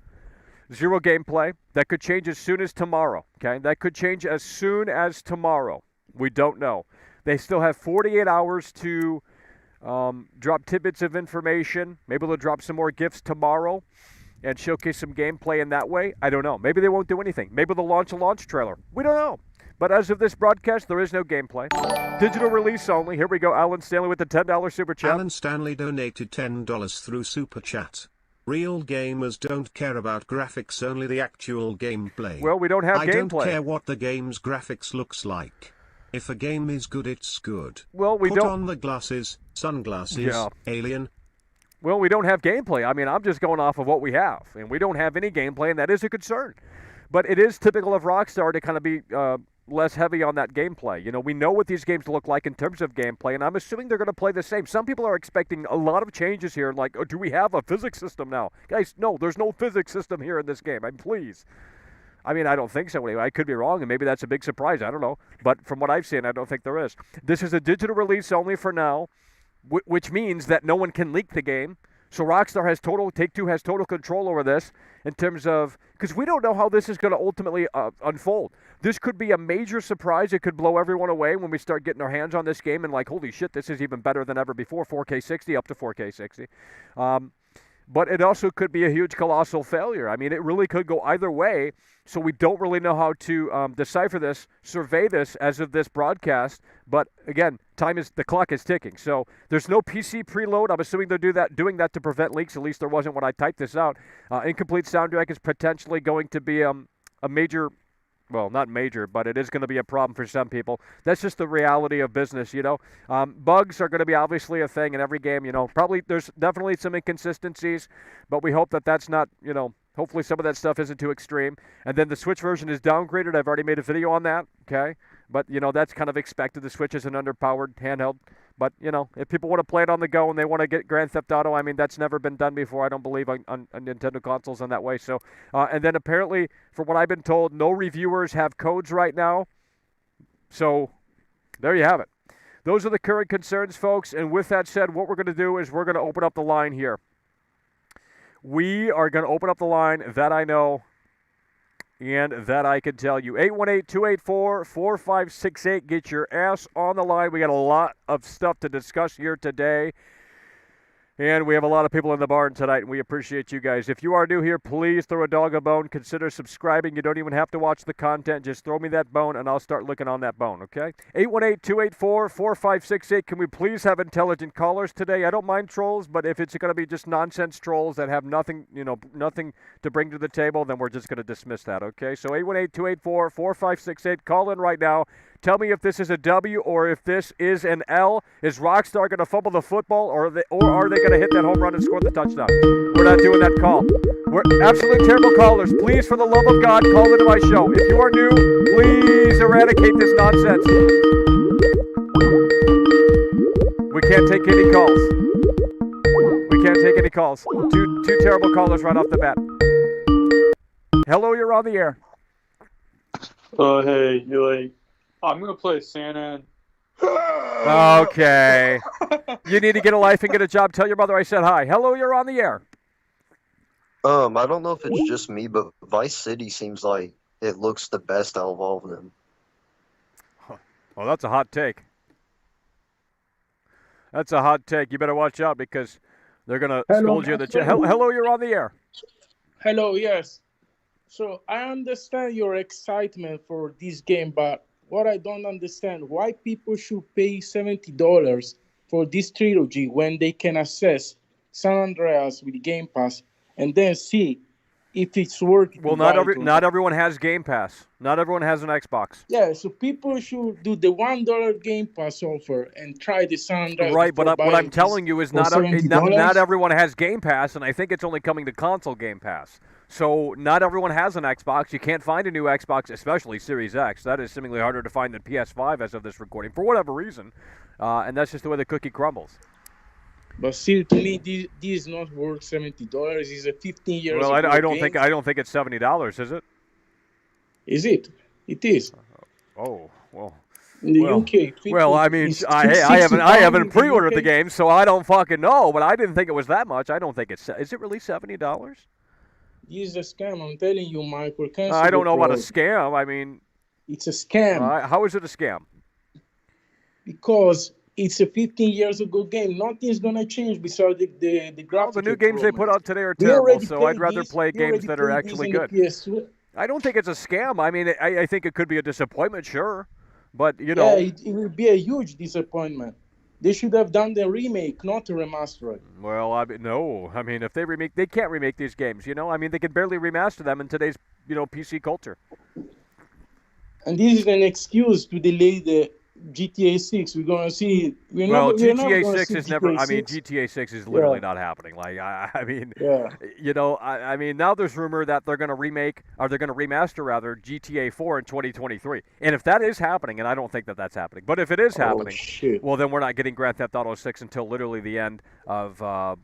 Zero gameplay. That could change as soon as tomorrow, okay? That could change as soon as tomorrow. We don't know. They still have 48 hours to drop tidbits of information. Maybe they'll drop some more gifts tomorrow and showcase some gameplay in that way. I don't know. Maybe they won't do anything. Maybe they'll launch a launch trailer. We don't know. But as of this broadcast, there is no gameplay. Digital release only. Here we go. Alan Stanley with the $10 Super Chat. Alan Stanley donated $10 through Super Chat. Real gamers don't care about graphics, only the actual gameplay. Well, we don't have I gameplay. don't care what the game's graphics looks like. If a game is good, it's good. Well, we Put don't. on the glasses, sunglasses, Yeah. alien. Well, we don't have gameplay. I mean, I'm just going off of what we have, and we don't have any gameplay, and that is a concern. But it is typical of Rockstar to kind of be less heavy on that gameplay. You know, we know what these games look like in terms of gameplay, and I'm assuming they're going to play the same. Some people are expecting a lot of changes here, like, oh, do we have a physics system now? Guys, no, there's no physics system here in this game. I mean, please. I mean, I don't think so anyway. I could be wrong, and maybe that's a big surprise. I don't know. But from what I've seen, I don't think there is. This is a digital release only for now, which means that no one can leak the game. So Rockstar has Take-Two has total control over this in terms of, because we don't know how this is going to ultimately unfold. This could be a major surprise. It could blow everyone away when we start getting our hands on this game and like, holy shit, this is even better than ever before, 4K 60, up to 4K 60. But it also could be a huge, colossal failure. I mean, it really could go either way, so we don't really know how to decipher this, survey this as of this broadcast. But again, the clock is ticking. So there's no PC preload. I'm assuming they're doing that to prevent leaks. At least there wasn't when I typed this out. Incomplete sound track is potentially going to be a major. Well, not major, but it is going to be a problem for some people. That's just the reality of business, you know. Bugs are going to be obviously a thing in every game, you know. Probably there's definitely some inconsistencies, but we hope that that's not, you know, hopefully some of that stuff isn't too extreme. And then the Switch version is downgraded. I've already made a video on that, okay? But, you know, that's kind of expected. The Switch is an underpowered handheld. But, you know, if people want to play it on the go and they want to get Grand Theft Auto, I mean, that's never been done before, I don't believe, on Nintendo consoles in that way. So, and then apparently, from what I've been told, no reviewers have codes right now. So, there you have it. Those are the current concerns, folks. And with that said, what we're going to do is we're going to open up the line here. We are going to open up the line, that I know, and that I can tell you. 818-284-4568. Get your ass on the line. We got a lot of stuff to discuss here today. And we have a lot of people in the barn tonight, and we appreciate you guys. If you are new here, please throw a dog a bone. Consider subscribing. You don't even have to watch the content. Just throw me that bone, and I'll start looking on that bone, okay? 818-284-4568. Can we please have intelligent callers today? I don't mind trolls, but if it's going to be just nonsense trolls that have nothing, you know, nothing to bring to the table, then we're just going to dismiss that, okay? So 818-284-4568. Call in right now. Tell me if this is a W or if this is an L. Is Rockstar going to fumble the football, or are they going to hit that home run and score the touchdown? We're not doing that call. We're absolutely terrible callers. Please, for the love of God, call into my show. If you are new, please eradicate this nonsense. We can't take any calls. We can't take any calls. Two terrible callers right off the bat. Hello, you're on the air. Oh, hey, you're like, I'm going to play Santa. Okay. You need to get a life and get a job. Tell your mother I said hi. Hello, you're on the air. I don't know if it's just me, but Vice City seems like it looks the best out of all of them. Well, that's a hot take. That's a hot take. You better watch out because they're gonna Hello, scold you in the chat. Michael. Hello, you're on the air. Hello, yes. So I understand your excitement for this game, but what I don't understand, why people should pay $70 for this trilogy when they can access San Andreas with Game Pass and then see if it's worth it Well, to buy it or not everyone has Game Pass. Not everyone has an Xbox. Yeah, so people should do the $1 Game Pass offer and try the San Andreas. Right, but before what I'm buying telling this you is for not $70. everyone has Game Pass, and I think it's only coming to console Game Pass. So not everyone has an Xbox. You can't find a new Xbox, especially Series X. That is seemingly harder to find than PS5 as of this recording, for whatever reason. And that's just the way the cookie crumbles. But still, to me, this is not worth $70. It's a 15 years. Well, ago I don't game. think it's $70, is it? Is it? It is. Oh, well. In the Well, UK. Well, I mean, it's I haven't £60 in the pre-ordered the UK. game, so I don't fucking know. But I didn't think it was that much. I don't think it's. Is it really $70? This is a scam. I'm telling you, Michael. Cancel I don't the know about a product. scam. I mean, It's a scam how is it a scam? because it's a 15 years ago game. Nothing's gonna change besides the Well, graphics. the new games they put out today are We terrible, already so I'd played rather this. play We games already that are played this actually in the good. PS2. I don't think it's a scam. I mean, I think it could be a disappointment, sure, but you Yeah, know, it will be a huge disappointment. They should have done the remake, not the remaster. well, no. I mean, if they remake, they can't remake these games. You know, I mean, they can barely remaster them in today's PC culture. And this is an excuse to delay the GTA 6. We're gonna see. We're Well, never GTA gonna 6 see is never. I mean, GTA 6. GTA 6 is literally Yeah. not happening. Like, I mean, Yeah. I mean, now there's rumor that they're going to remake, or they're going to remaster rather, GTA 4 in 2023. And if that is happening, and I don't think that that's happening, but if it is happening, Shit. well, then we're not getting Grand Theft Auto 6 until literally the end of the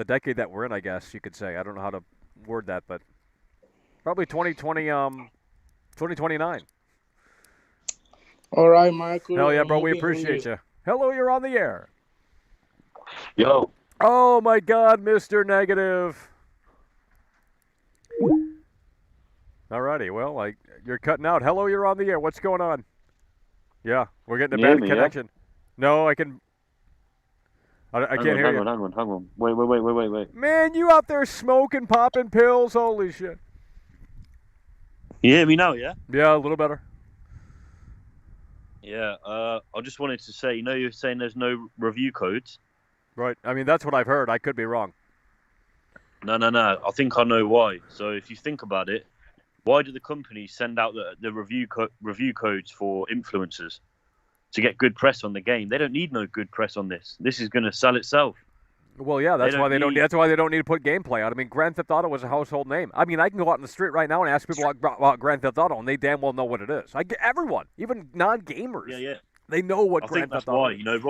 decade that we're in. I guess you could say. I don't know how to word that, but probably 2029. All right, Michael. Hell yeah, bro. We moving on appreciate this. you. Hello, you're on the air. Yo, Oh my God, Mr. Negative. Alrighty, well, you're cutting out. Hello, you're on the air. What's going on? Yeah, we're getting a Can you hear bad me, yeah? connection. No, I can. I can't hear hang you. on. Wait. Man, you out there smoking, popping pills? Holy shit. You hear me now, yeah? Yeah, a little better. Yeah, I just wanted to say, you're saying there's no review codes? Right. I mean, that's what I've heard. I could be wrong. No. I think I know why. So if you think about it, why do the companies send out the review codes for influencers? To get good press on the game. They don't need no good press on this. This is going to sell itself. Well, yeah, that's why they don't. need- That's why they don't need to put gameplay out. I mean, Grand Theft Auto was a household name. I mean, I can go out in the street right now and ask people about Grand Theft Auto, and they damn well know what it is. Everyone, even non-gamers, Yeah. they know what I Grand think that's Theft Auto why. is.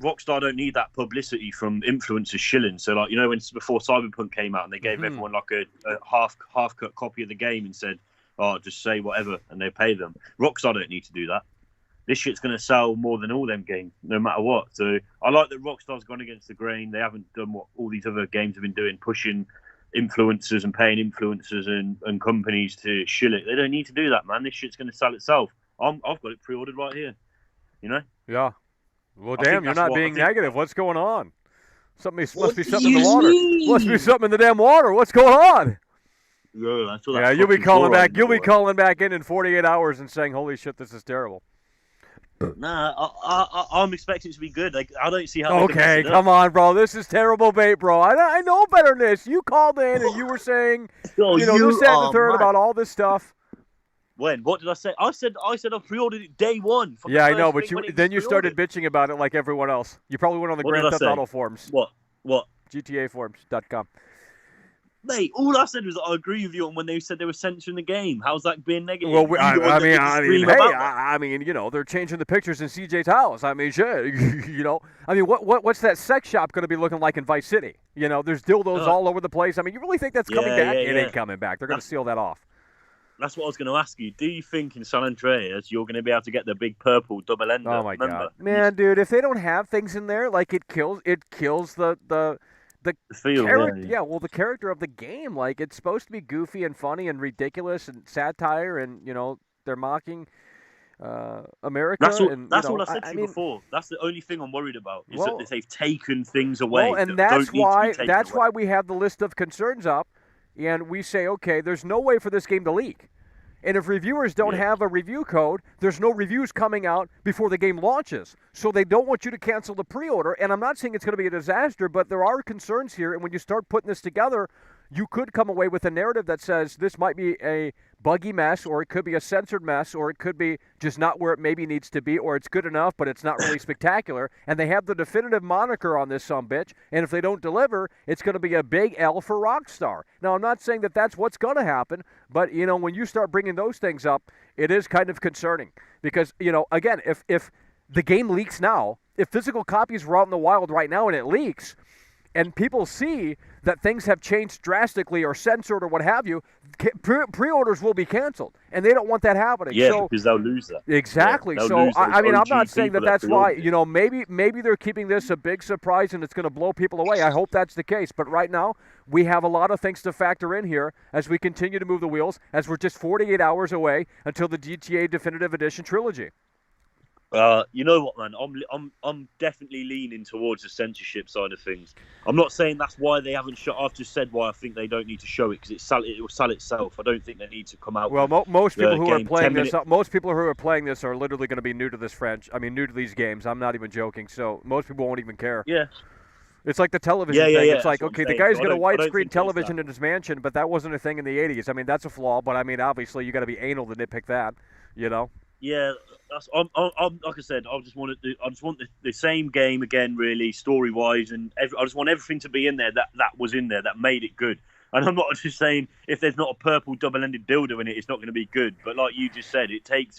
Rockstar don't need that publicity from influencers shilling. So, when before Cyberpunk came out and they gave Mhm. everyone like a half cut copy of the game and said, "Oh, just say whatever," and they pay them. Rockstar don't need to do that. This shit's going to sell more than all them games, no matter what. So I like that Rockstar's gone against the grain. They haven't done what all these other games have been doing, pushing influencers and paying influencers and companies to shill it. They don't need to do that, man. This shit's going to sell itself. I've got it pre-ordered right here. Yeah. Well, I damn, think you're that's not what- I being think- negative. What's going on? Must be What something in the do you water. mean? Must be something in the damn water. What's going on? Yeah, that's what Yeah, that you'll be fucking calling back. fluoride You'll be for. calling back in 48 hours and saying, "Holy shit, this is terrible." Nah, I'm expecting it to be good. I don't see how. they can mess Okay, it up. come on, bro. This is terrible bait, bro. I know better than this. You called in and you were saying, Oh, this, that, and the are third mad. about all this stuff. When? What did I say? I said I pre-ordered it day one. From the Yeah, I know, first but thing when it was then you started pre-ordered. bitching about it like everyone else. You probably went on the What Grand did I Theft say? Auto forums, What? GTAforums.com. Mate, all I said was I agree with you on when they said they were censoring the game. How's that being negative? Well, You I the one that did the mean, stream hey, about that. I mean, they're changing the pictures in CJ's house. I mean, shit, I mean, what's that sex shop going to be looking like in Vice City? There's dildos all over the place. I mean, you really think that's coming Yeah, back? yeah, It yeah. ain't coming back. They're going to seal that off. That's what I was going to ask you. Do you think in San Andreas you're going to be able to get the big purple double ender? Oh my Remember? god, man, dude! If they don't have things in there, like it kills the The feel, character. yeah. Yeah, well, the character of the game, like it's supposed to be goofy and funny and ridiculous and satire, and they're mocking America. That's all. And That's you know, all I said to I you mean, before. That's the only thing I'm worried about is Well- that they've taken things away. well, and that that's don't need to be why taken that's away. why we have the list of concerns up, and we say, okay, there's no way for this game to leak. And if reviewers don't have a review code, there's no reviews coming out before the game launches. So they don't want you to cancel the pre-order. And I'm not saying it's going to be a disaster, but there are concerns here. And when you start putting this together, you could come away with a narrative that says this might be a buggy mess, or it could be a censored mess, or it could be just not where it maybe needs to be, or it's good enough, but it's not really spectacular. And they have the definitive moniker on this sumbitch, and if they don't deliver, it's going to be a big L for Rockstar. Now, I'm not saying that that's what's going to happen, but, you know, when you start bringing those things up, it is kind of concerning. Because, you know, again, if the game leaks now, if physical copies were out in the wild right now and it leaks, and people see that things have changed drastically or censored or what have you, pre-orders will be canceled, and they don't want that happening. Yeah, so, because they'll lose that. exactly. Yeah, they'll So lose those I mean, I'm OG not saying that people that's why. pre-ordered it. You know, maybe they're keeping this a big surprise and it's going to blow people away. I hope that's the case. But right now, we have a lot of things to factor in here as we continue to move the wheels. As we're just 48 hours away until the GTA Definitive Edition trilogy. You know what, man? I'm definitely leaning towards the censorship side of things. I'm not saying that's why they haven't shot. I've just said why I think they don't need to show it because it will sell itself. I don't think they need to come out. Well, with most the people who are game playing 10 this, minutes. most people who are playing this are literally going to be new to this new to these games. I'm not even joking. So most people won't even care. Yeah. It's like the television Yeah, thing. yeah, It's like, that's what I'm okay, the saying. guy's So I got a don't think widescreen it's television that. in his mansion, but that wasn't a thing in the 80s. I mean, that's a flaw, but I mean, obviously, you got to be anal to nitpick that, you know? Yeah, that's. I'm like I said. I just want the same game again, really, story wise, and I just want everything to be in there that was in there that made it good. And I'm not just saying if there's not a purple double-ended dildo in it, it's not going to be good. But like you just said, it takes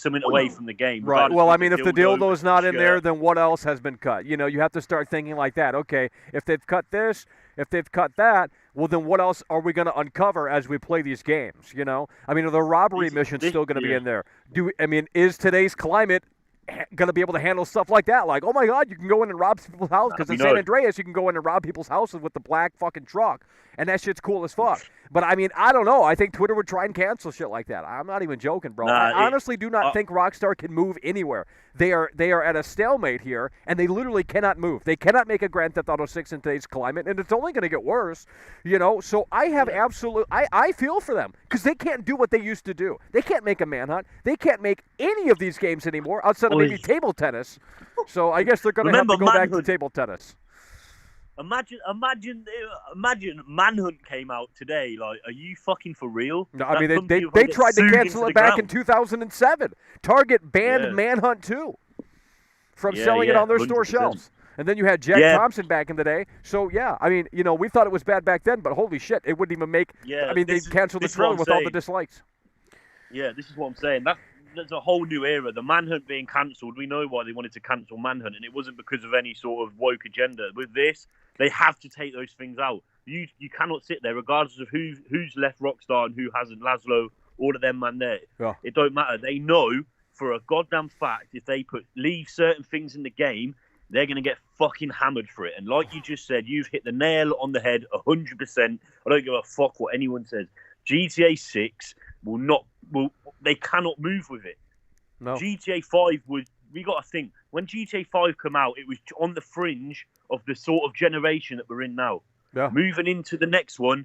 something away from the game. Right. regardless Well, of I mean, if the dildo, dildo's not in shirt. there, then what else has been cut? You know, you have to start thinking like that. Okay, if they've cut this, if they've cut that, well, then what else are we going to uncover as we play these games? You know, I mean, are the robbery missions still going to be in there? Is today's climate going to be able to handle stuff like that? Like, oh my God, you can go in and rob people's houses because in San Andreas, you can go in and rob people's houses with the black fucking truck, and that shit's cool as fuck. But I mean, I don't know. I think Twitter would try and cancel shit like that. I'm not even joking, bro. I honestly do not think Rockstar can move anywhere. They are at a stalemate here, and they literally cannot move. They cannot make a Grand Theft Auto 6 in today's climate, and it's only going to get worse. You know, so I have I feel for them because they can't do what they used to do. They can't make a Manhunt. They can't make any of these games anymore outside of maybe table tennis. So I guess they're going to have to go back to table tennis. Imagine Manhunt came out today. Like, are you fucking for real? No, I mean, they tried to cancel it back in 2007. Target banned Manhunt 2 from selling it on their store 100%. shelves. And then you had Jack Thompson back in the day. So, yeah, I mean, you know, we thought it was bad back then, but holy shit, it wouldn't even make... I mean, they canceled the trailer with all the dislikes. Yeah, this is what I'm saying. There's a whole new era. The Manhunt being cancelled, we know why they wanted to cancel Manhunt, and it wasn't because of any sort of woke agenda. With this, they have to take those things out. You cannot sit there, regardless of who's left Rockstar and who hasn't. Laszlo, all of them, man, there. Yeah. It don't matter. They know for a goddamn fact if they leave certain things in the game, they're going to get fucking hammered for it. And like you just said, you've hit the nail on the head 100%. I don't give a fuck what anyone says. GTA 6 they cannot move with it. No. GTA 5 we got to think, when GTA 5 come out, it was on the fringe of the sort of generation that we're in now. Yeah. Moving into the next one,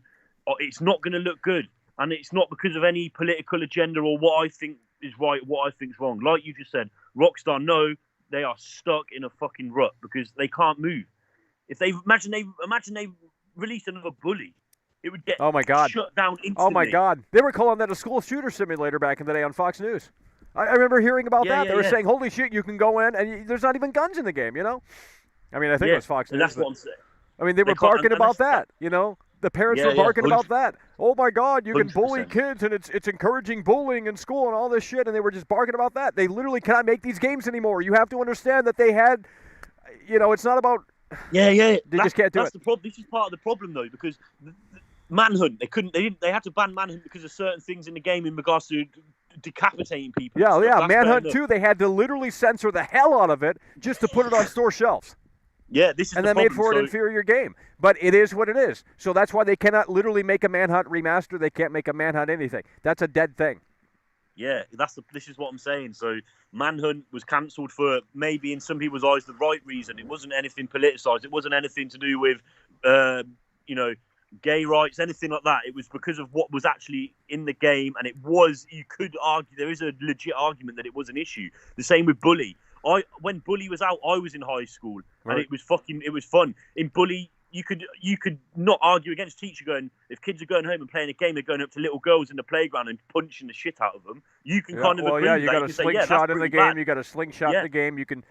it's not going to look good. And it's not because of any political agenda or what I think is right, what I think is wrong. Like you just said, Rockstar know they are stuck in a fucking rut because they can't move. If they imagine they released another Bully, it would get shut down instantly. Oh my God. They were calling that a school shooter simulator back in the day on Fox News. I remember hearing about that. They were saying, holy shit, you can go in and there's not even guns in the game, you know? I mean, I think it was Fox News. And that's what I'm saying. I mean, they were barking about that, you know? The parents were barking about that. Oh my God, you can bully kids and it's encouraging bullying in school and all this shit, and they were just barking about that. They literally cannot make these games anymore. You have to understand that they had, you know, it's not about... They just can't do it. The problem. This is part of the problem, though, because Manhunt, they had to ban Manhunt because of certain things in the game in regards to decapitating people. Yeah, Manhunt 2, they had to literally censor the hell out of it just to put it on store shelves. Yeah, this is and the that problem. made for an inferior game. But it is what it is. So that's why they cannot literally make a Manhunt remaster. They can't make a Manhunt anything. That's a dead thing. Yeah, this is what I'm saying. So Manhunt was cancelled for maybe in some people's eyes the right reason. It wasn't anything politicised. It wasn't anything to do with, gay rights, anything like that. It was because of what was actually in the game, and you could argue, there is a legit argument that it was an issue. The same with Bully. When Bully was out, I was in high school, and it was fun. In Bully, you could not argue against teacher going, if kids are going home and playing a game, they're going up to little girls in the playground and punching the shit out of them. You can kind of agree with you that. got a slingshot in the game. Bad. You got a slingshot in the game. You can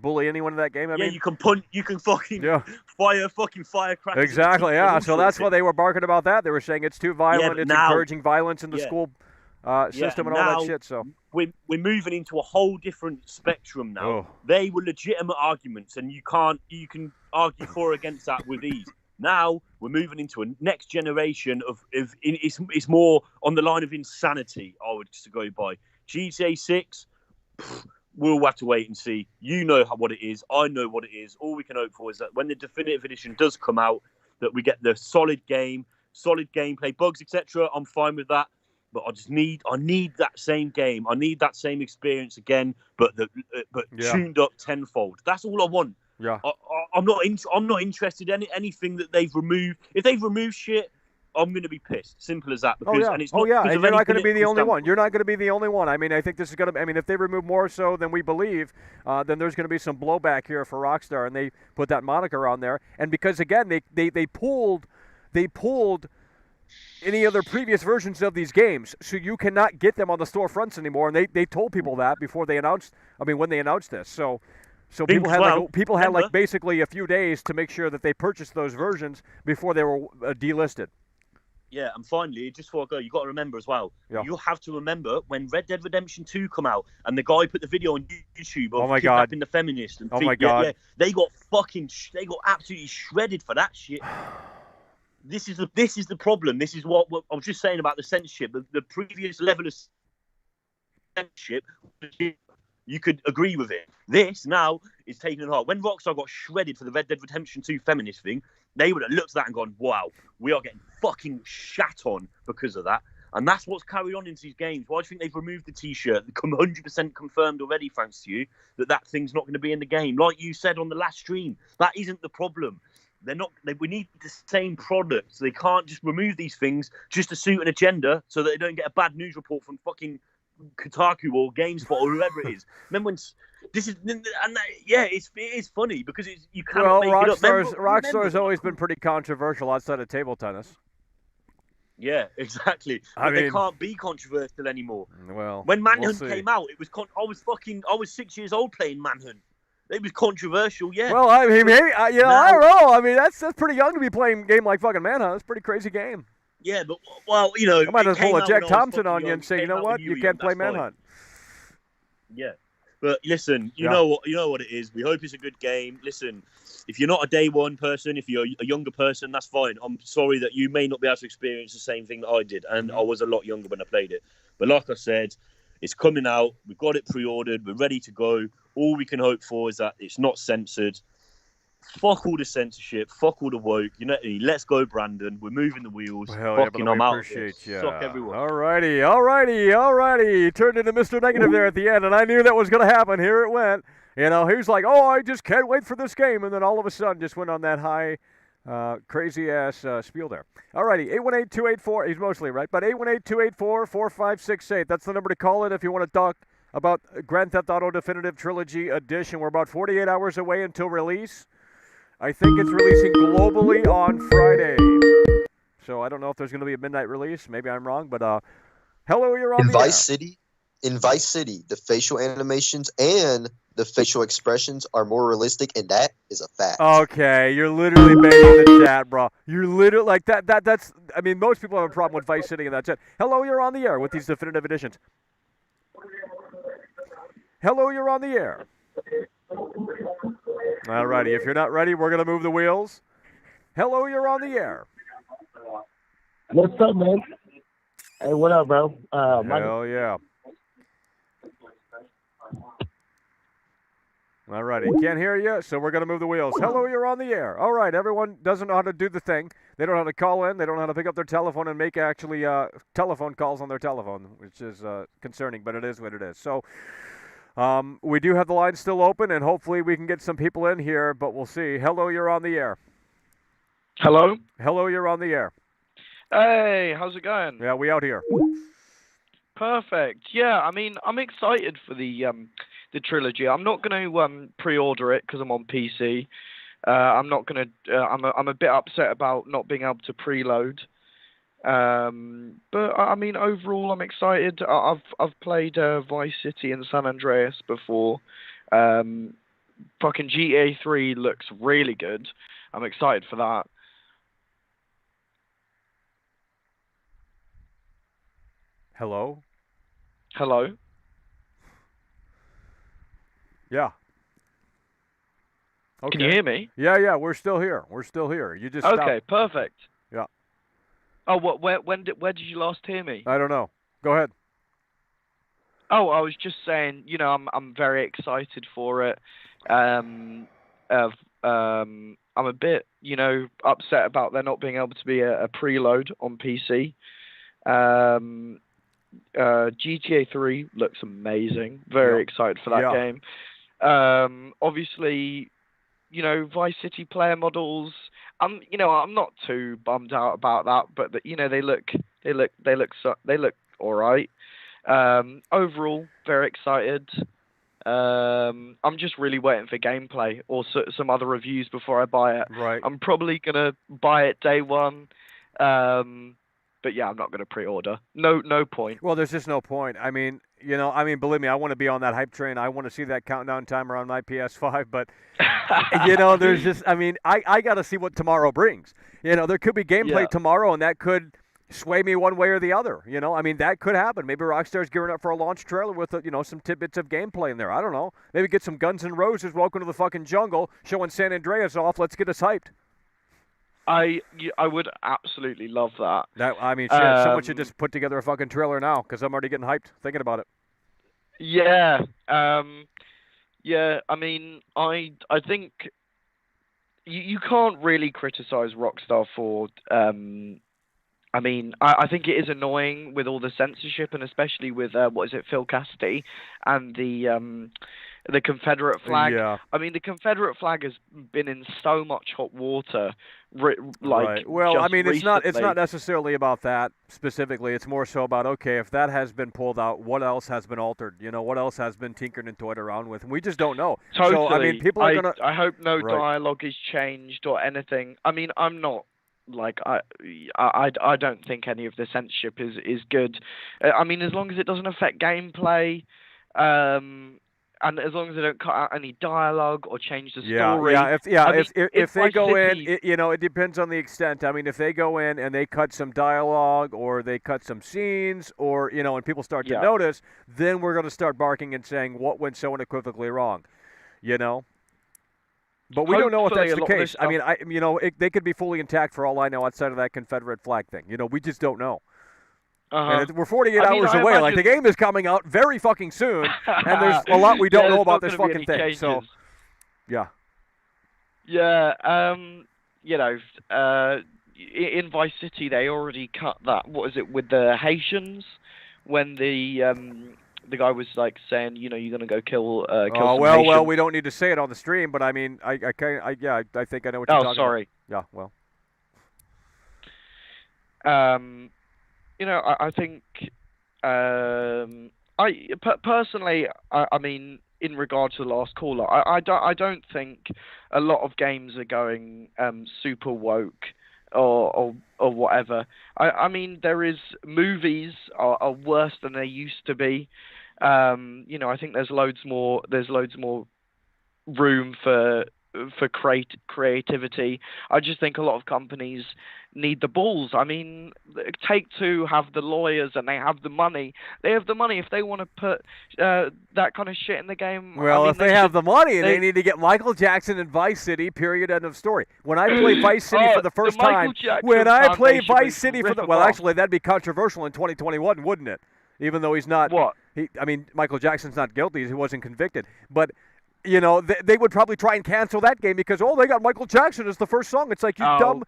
bully anyone in that game. I mean, you can punch. You can fucking fire firecrackers. Exactly. Yeah. So that's why they were barking about that. They were saying it's too violent. It's encouraging violence in the school system and all that shit. So we're moving into a whole different spectrum now. They were legitimate arguments, and you can argue for or against that with ease. Now we're moving into a next generation of it's more on the line of insanity. I would go by GTA 6. We'll have to wait and see. You know what it is. I know what it is. All we can hope for is that when the definitive edition does come out, that we get the solid game, solid gameplay, bugs, etc. I'm fine with that. But I need that same game. I need that same experience again, but tuned up tenfold. That's all I want. Yeah. I'm not interested in anything that they've removed. If they've removed shit, I'm going to be pissed. Simple as that. Because, and you're not going to be the only one. You're not going to be the only one. I mean, I think this is going to. I mean, if they remove more so than we believe, then there's going to be some blowback here for Rockstar, and they put that moniker on there. And because again, they pulled any other previous versions of these games, so you cannot get them on the storefronts anymore. And they told people that before they announced. I mean, when they announced this, so people had like basically a few days to make sure that they purchased those versions before they were delisted. Yeah, and finally, just before I go, you got to remember as well. Yeah. You have to remember when Red Dead Redemption 2 come out, and the guy put the video on YouTube of kidnapping the feminist. And my God! Yeah, they got absolutely shredded for that shit. This is the problem. This is what I was just saying about the censorship. The previous level of censorship, you could agree with it. This now is taking it hard. When Rockstar got shredded for the Red Dead Redemption 2 feminist thing, they would have looked at that and gone, wow, we are getting fucking shat on because of that. And that's what's carried on into these games. Why do you think they've removed the T-shirt? 100% confirmed already, thanks to you, that thing's not going to be in the game. Like you said on the last stream, that isn't the problem. We need the same product. They can't just remove these things just to suit an agenda so that they don't get a bad news report from fucking Kotaku or GameSpot or whoever it is. Remember when it is funny because you cannot make it up. Rockstar's always been pretty controversial outside of table tennis. Yeah, exactly. But they can't be controversial anymore. Well, when Manhunt came out, it was I was 6 years old playing Manhunt. It was controversial, yeah. Well, I mean, maybe I don't know. I mean, that's pretty young to be playing a game like fucking Manhunt. It's a pretty crazy game. Yeah, but I might as well pull a Jack Thompson on you and say, you know what, you can't play Manhunt. Yeah, but listen, you know what it is. We hope it's a good game. Listen, if you're not a day one person, if you're a younger person, that's fine. I'm sorry that you may not be able to experience the same thing that I did, and I was a lot younger when I played it. But like I said, it's coming out. We've got it pre-ordered. We're ready to go. All we can hope for is that it's not censored. Fuck all the censorship. Fuck all the woke. You know, let's go, Brandon. We're moving the wheels. Fucking, I'm out. Appreciate you. Suck everyone. Alrighty. Turned into Mr. Negative there at the end, and I knew that was going to happen. Here it went. You know, he was like, "Oh, I just can't wait for this game," and then all of a sudden, just went on that high, crazy ass spiel there. Alrighty, 818-284. He's mostly right, but 818-284-4568. That's the number to call it if you want to talk about Grand Theft Auto Definitive Trilogy Edition. We're about 48 hours away until release. I think it's releasing globally on Friday. So I don't know if there's going to be a midnight release. Maybe I'm wrong, but hello, you're on the air. In Vice City, the facial animations and the facial expressions are more realistic, and that is a fact. Okay, you're literally baiting the chat, bro. You're literally like that. That's. I mean, most people have a problem with Vice City, and that's it. Hello, you're on the air with these definitive editions. Hello, you're on the air. Alrighty, if you're not ready, we're gonna move the wheels. Hello, you're on the air. What's up, man? Hey, what up, bro? Hell yeah. Alrighty, can't hear you, so we're gonna move the wheels. Hello, you're on the air. All right, everyone doesn't know how to do the thing. They don't know how to call in. They don't know how to pick up their telephone and make actually telephone calls on their telephone, which is concerning, but it is what it is. So we do have the line still open, and hopefully we can get some people in here, but we'll see. Hello, you're on the air. Hello? Hello, you're on the air. Hey, how's it going? Yeah, we out here. Perfect. Yeah, I mean, I'm excited for the trilogy. I'm not going to pre-order it because I'm on PC. I'm not going to. I'm a bit upset about not being able to preload. But I mean, overall, I'm excited. I've played Vice City and San Andreas before. Fucking GTA 3 looks really good. I'm excited for that. Hello? Hello? Yeah. Okay. Can you hear me? Yeah, we're still here. We're still here. You just Okay, stopped. perfect. Yeah. Oh, what? Where did you last hear me? I don't know. Go ahead. Oh, I was just saying, you know, I'm very excited for it. I'm a bit, you know, upset about there not being able to be a preload on PC. GTA 3 looks amazing. Very excited for that game. Obviously, you know, Vice City player models. You know, I'm not too bummed out about that, but you know, they look all right. Overall, very excited. I'm just really waiting for gameplay or some other reviews before I buy it. Right. I'm probably gonna buy it day one. But yeah, I'm not going to pre-order. No point. Well, there's just no point. I mean, you know, believe me, I want to be on that hype train. I want to see that countdown timer on my PS5. But, you know, there's just, I mean, I got to see what tomorrow brings. You know, there could be gameplay tomorrow, and that could sway me one way or the other. You know, I mean, that could happen. Maybe Rockstar's gearing up for a launch trailer with, you know, some tidbits of gameplay in there. I don't know. Maybe get some Guns N' Roses, Welcome to the fucking Jungle, showing San Andreas off. Let's get us hyped. I would absolutely love that. I mean, shit, someone should just put together a fucking trailer now, because I'm already getting hyped thinking about it. Yeah. Yeah, I mean, I think you can't really criticize Rockstar for... I mean, I think it is annoying with all the censorship, and especially with, Phil Cassidy and the Confederate flag. Yeah. I mean, the Confederate flag has been in so much hot water, right. Well, I mean, recently. it's not necessarily about that specifically. It's more so about, okay, if that has been pulled out, what else has been altered? You know, what else has been tinkered and toyed around with? And we just don't know. Totally. So, I mean, people are going to... I hope no dialogue is changed or anything. I mean, I'm not... Like I don't think any of the censorship is good. I mean, as long as it doesn't affect gameplay, and as long as they don't cut out any dialogue or change the story. If they go in, you know, it depends on the extent. I mean, if they go in and they cut some dialogue or they cut some scenes, or you know, and people start to notice, then we're going to start barking and saying what went so unequivocally wrong, you know. But we don't know if that's the case. I mean, they could be fully intact for all I know outside of that Confederate flag thing. You know, we just don't know. And we're 48 hours away. Imagine... Like, the game is coming out very fucking soon, and there's a lot we don't know about this fucking thing. Changes. So, yeah. Yeah, you know, in Vice City, they already cut that. What is it, with the Haitians? When the guy was like saying, you know, you're gonna go kill. Kill well, we don't need to say it on the stream, but I mean, I think I know what you're talking about. Oh, sorry. Yeah, well. You know, I think, personally, I mean, in regard to the last caller, I don't think a lot of games are going super woke or whatever. I mean, there is movies are worse than they used to be. You know, I think there's loads more room for creativity. I just think a lot of companies need the balls. I mean, Take-Two have the lawyers and they have the money. They have the money if they want to put that kind of shit in the game. Well, I mean, if they have the money, they need to get Michael Jackson in Vice City, period, end of story. When I play Vice City for the first time, well, actually, that'd be controversial in 2021, wouldn't it? Even though he's not... What? I mean, Michael Jackson's not guilty. He wasn't convicted. But you know, they would probably try and cancel that game because, oh, they got Michael Jackson as the first song. It's like, you dumb.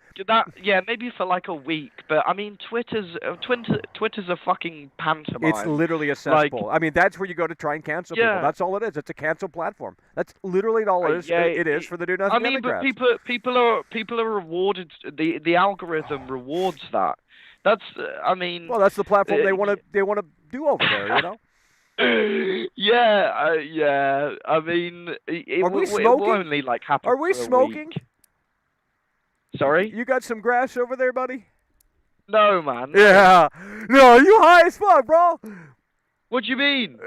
Yeah, maybe for like a week, but I mean, Twitter's a fucking pantomime. It's literally a cesspool. I mean, that's where you go to try and cancel people. That's all it is. It's a cancel platform. That's literally all it is. It is for the do nothing. I mean, but people are rewarded. The algorithm rewards that. That's I mean. Well, that's the platform they want to do over there. You know. Yeah. I mean, are we smoking? It will only like happen. Are we for a smoking? Week. Sorry. You got some grass over there, buddy? No, man. Yeah. No, you high as fuck, bro. What do you mean?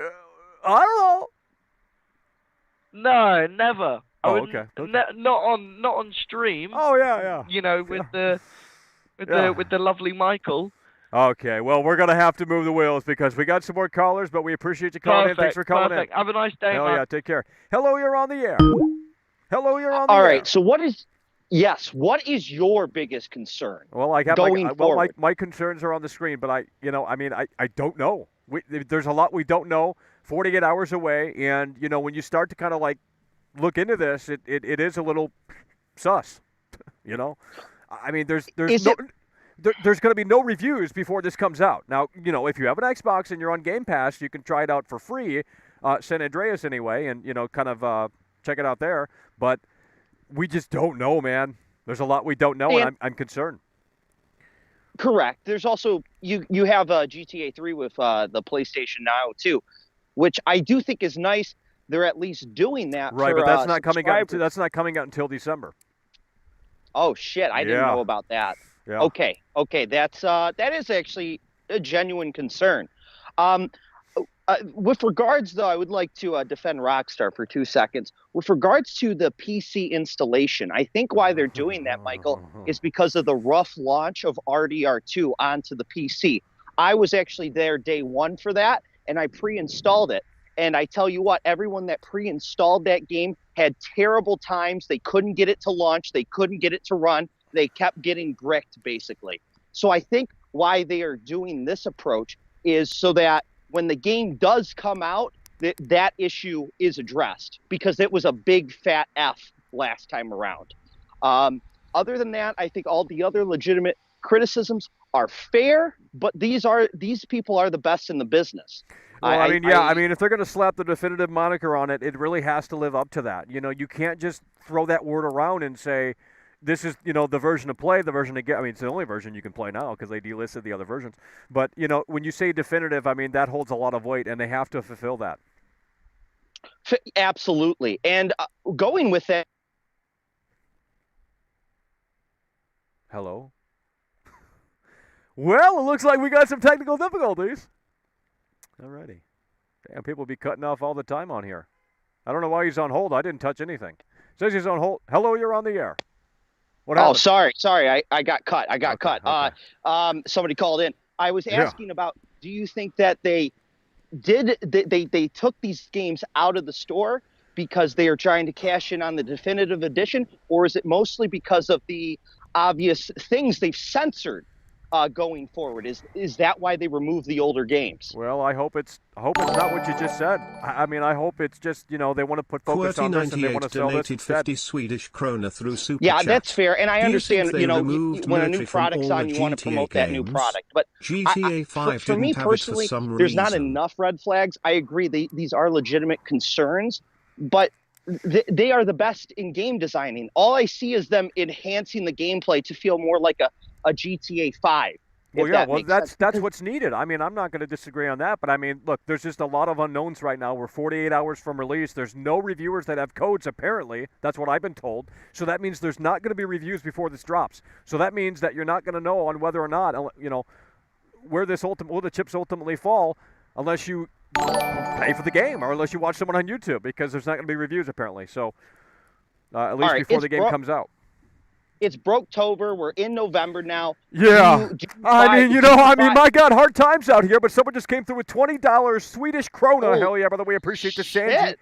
I don't know. No, never. Oh, okay. Not on stream. Oh yeah. You know, with the lovely Michael. Okay, well, we're going to have to move the wheels because we got some more callers, but we appreciate you calling in. Thanks for calling in. Have a nice day, Hell man. yeah, take care. Hello, you're on the air. Hello, you're on the air. All right, so what is your biggest concern? Well, I got going forward? my concerns are on the screen, but I don't know. There's a lot we don't know. 48 hours away, and you know, when you start to kind of like look into this, it is a little sus. You know, I mean, there's going to be no reviews before this comes out. Now, you know, if you have an Xbox and you're on Game Pass, you can try it out for free, San Andreas anyway, and, you know, kind of check it out there. But we just don't know, man. There's a lot we don't know, and I'm concerned. Correct. There's also, you have GTA 3 with the PlayStation Now, too, which I do think is nice. They're at least doing that. Right, for, but that's not coming out. That's not coming out until December. Oh, shit. I didn't know about that. Yeah. Okay, that is actually a genuine concern. With regards, though, I would like to defend Rockstar for 2 seconds. With regards to the PC installation, I think why they're doing that, Michael, is because of the rough launch of RDR2 onto the PC. I was actually there day one for that, and I pre-installed it. And I tell you what, everyone that pre-installed that game had terrible times. They couldn't get it to launch. They couldn't get it to run. They kept getting bricked, basically. So I think why they are doing this approach is so that when the game does come out, that issue is addressed, because it was a big fat F last time around. Other than that, I think all the other legitimate criticisms are fair, but these people are the best in the business. Well, I mean, if they're going to slap the definitive moniker on it, it really has to live up to that. You know, you can't just throw that word around and say, this is, you know, the version to play, the version to get. I mean, it's the only version you can play now because they delisted the other versions. But, you know, when you say definitive, I mean, that holds a lot of weight, and they have to fulfill that. Absolutely. And going with that. Hello? Well, it looks like we got some technical difficulties. Alrighty. Damn, people be cutting off all the time on here. I don't know why he's on hold. I didn't touch anything. Says he's on hold. Hello, you're on the air. What happened? Oh, sorry. I got cut. Okay. Somebody called in. I was asking about, do you think that they took these games out of the store because they are trying to cash in on the definitive edition, or is it mostly because of the obvious things they've censored going forward? Is that why they removed the older games? Well, I hope it's not what you just said. I mean, I hope it's just, you know, they want to put focus on this and they want to sell this instead. 50 Swedish krona through Super Yeah, Chat. that's fair, and I understand, you know, removed when a new military from product's all on, the you want to promote that new games? product. But GTA 5 for me didn't have it for personally, some there's not reason. enough red flags. I agree, these are legitimate concerns, but they are the best in game designing. All I see is them enhancing the gameplay to feel more like a GTA 5. Well, yeah, that's what's needed. I mean, I'm not going to disagree on that, but I mean, look, there's just a lot of unknowns right now. We're 48 hours from release. There's no reviewers that have codes, apparently. That's what I've been told. So that means there's not going to be reviews before this drops. So that means that you're not going to know on whether or not, you know, where the chips ultimately fall, unless you pay for the game or unless you watch someone on YouTube, because there's not going to be reviews apparently. So at least before the game comes out. It's Broketober. We're in November now. Yeah. I mean, my God, hard times out here, but someone just came through with $20 Swedish krona. Hell yeah, brother. We appreciate the Sanji.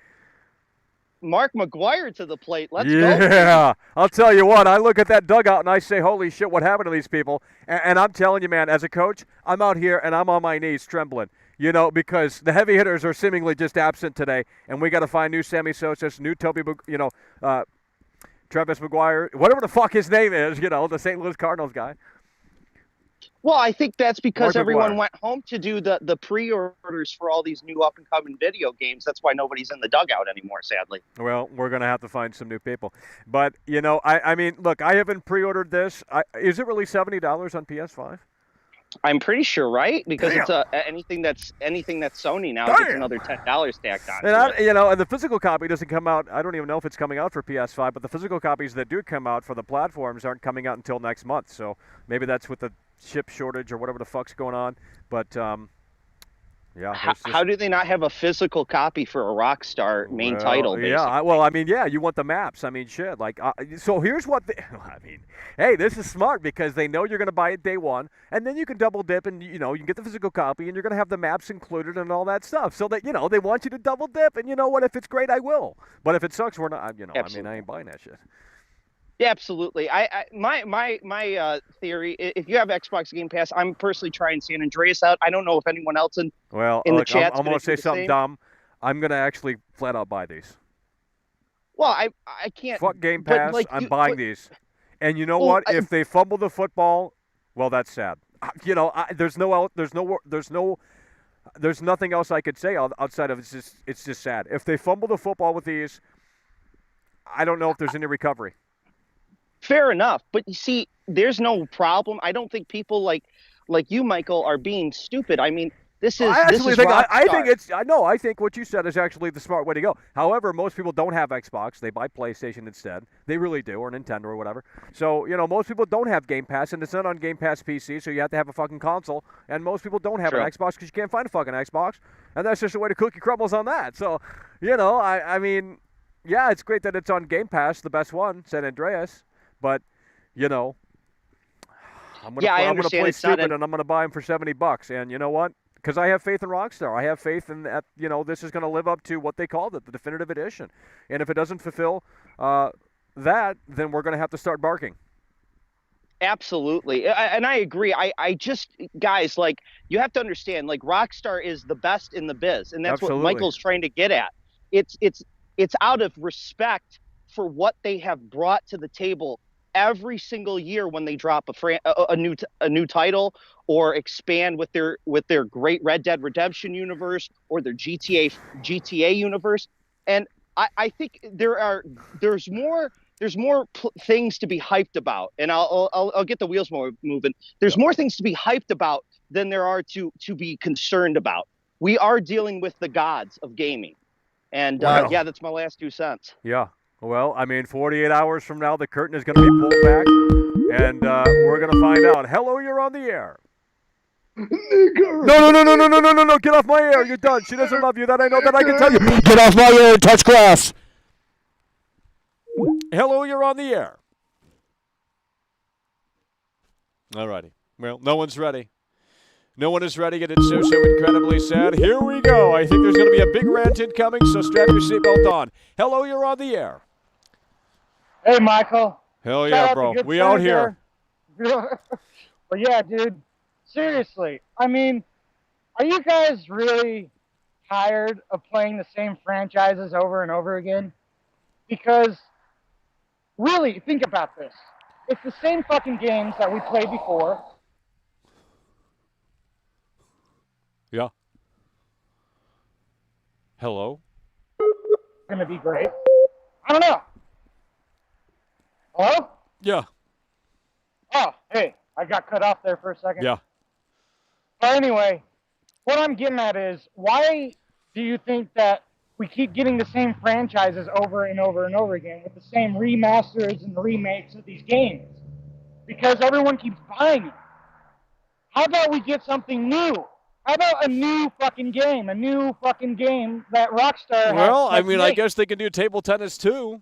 Mark McGuire to the plate. Let's go. Yeah. I'll tell you what, I look at that dugout and I say, holy shit, what happened to these people? And I'm telling you, man, as a coach, I'm out here and I'm on my knees trembling. You know, because the heavy hitters are seemingly just absent today, and we got to find new Sammy Sosa's, new Toby, Travis McGuire, whatever the fuck his name is, the St. Louis Cardinals guy. Well, I think that's because Mark everyone McGuire. went home to do the pre-orders for all these new up-and-coming video games. That's why nobody's in the dugout anymore, sadly. Well, we're going to have to find some new people. But, I mean, look, I haven't pre-ordered this. Is it really $70 on PS5? I'm pretty sure, right? Because Damn. it's anything that's Sony now gets another $10 tacked on. And the physical copy doesn't come out. I don't even know if it's coming out for PS5, but the physical copies that do come out for the platforms aren't coming out until next month. So maybe that's with the chip shortage or whatever the fuck's going on. But yeah. How do they not have a physical copy for a Rockstar main title? Basically? Yeah. You want the maps. I mean, shit. Like, so here's what. Hey, this is smart because they know you're going to buy it day one, and then you can double dip, and you can get the physical copy, and you're going to have the maps included and all that stuff. So that they want you to double dip, and you know what? If it's great, I will. But if it sucks, we're not. I ain't buying that shit. Yeah, absolutely. My theory, if you have Xbox Game Pass, I'm personally trying San Andreas out. I don't know if anyone else in the chat. I'm going to say something dumb. I'm going to actually flat out buy these. Well, I can't. Fuck Game Pass. I'm buying these. And you know what? If they fumble the football, well, that's sad. There's nothing else I could say outside of it's just sad. If they fumble the football with these, I don't know if there's any recovery. Fair enough, but you see, there's no problem. I don't think people like you, Michael, are being stupid. I mean, I think what you said is actually the smart way to go. However, most people don't have Xbox; they buy PlayStation instead. They really do, or Nintendo, or whatever. So most people don't have Game Pass, and it's not on Game Pass PC, so you have to have a fucking console. And most people don't have an Xbox because you can't find a fucking Xbox, and that's just the way the cookie crumbles on that. So, I mean, yeah, it's great that it's on Game Pass, the best one, San Andreas. But, I'm going to play stupid, and I'm going to buy them for $70. And you know what? Because I have faith in Rockstar. I have faith in that, this is going to live up to what they called it, the Definitive Edition. And if it doesn't fulfill that, then we're going to have to start barking. Absolutely. And I agree. I just, guys, you have to understand, Rockstar is the best in the biz. And that's what Michael's trying to get at. It's out of respect for what they have brought to the table every single year when they drop a new title or expand with their great Red Dead Redemption universe or their GTA universe. And I think there's more things to be hyped about, and I'll get the wheels more moving. There's more things to be hyped about than there are to be concerned about. We are dealing with the gods of gaming, and that's my last 2 cents. Yeah. Well, I mean, 48 hours from now, the curtain is going to be pulled back, and we're going to find out. Hello, you're on the air. No, get off my air. You're done. She doesn't love you. That I know. That I can tell you. Get off my air and touch grass. Hello, you're on the air. All righty. Well, no one's ready. No one is ready, and it's so incredibly sad. Here we go. I think there's going to be a big rant incoming, so strap your seatbelt on. Hello, you're on the air. Hey, Michael. Hell yeah, bro. We out here. Well, yeah, dude. Seriously. I mean, are you guys really tired of playing the same franchises over and over again? Because, really, think about this. It's the same fucking games that we played before. Yeah. Hello? Going to be great. I don't know. Hello? Yeah. Oh, hey, I got cut off there for a second. Yeah. But anyway, what I'm getting at is, why do you think that we keep getting the same franchises over and over and over again with the same remasters and the remakes of these games? Because everyone keeps buying them. How about we get something new? How about a new fucking game? A new fucking game that Rockstar has. Well, I mean, I guess they can do table tennis too.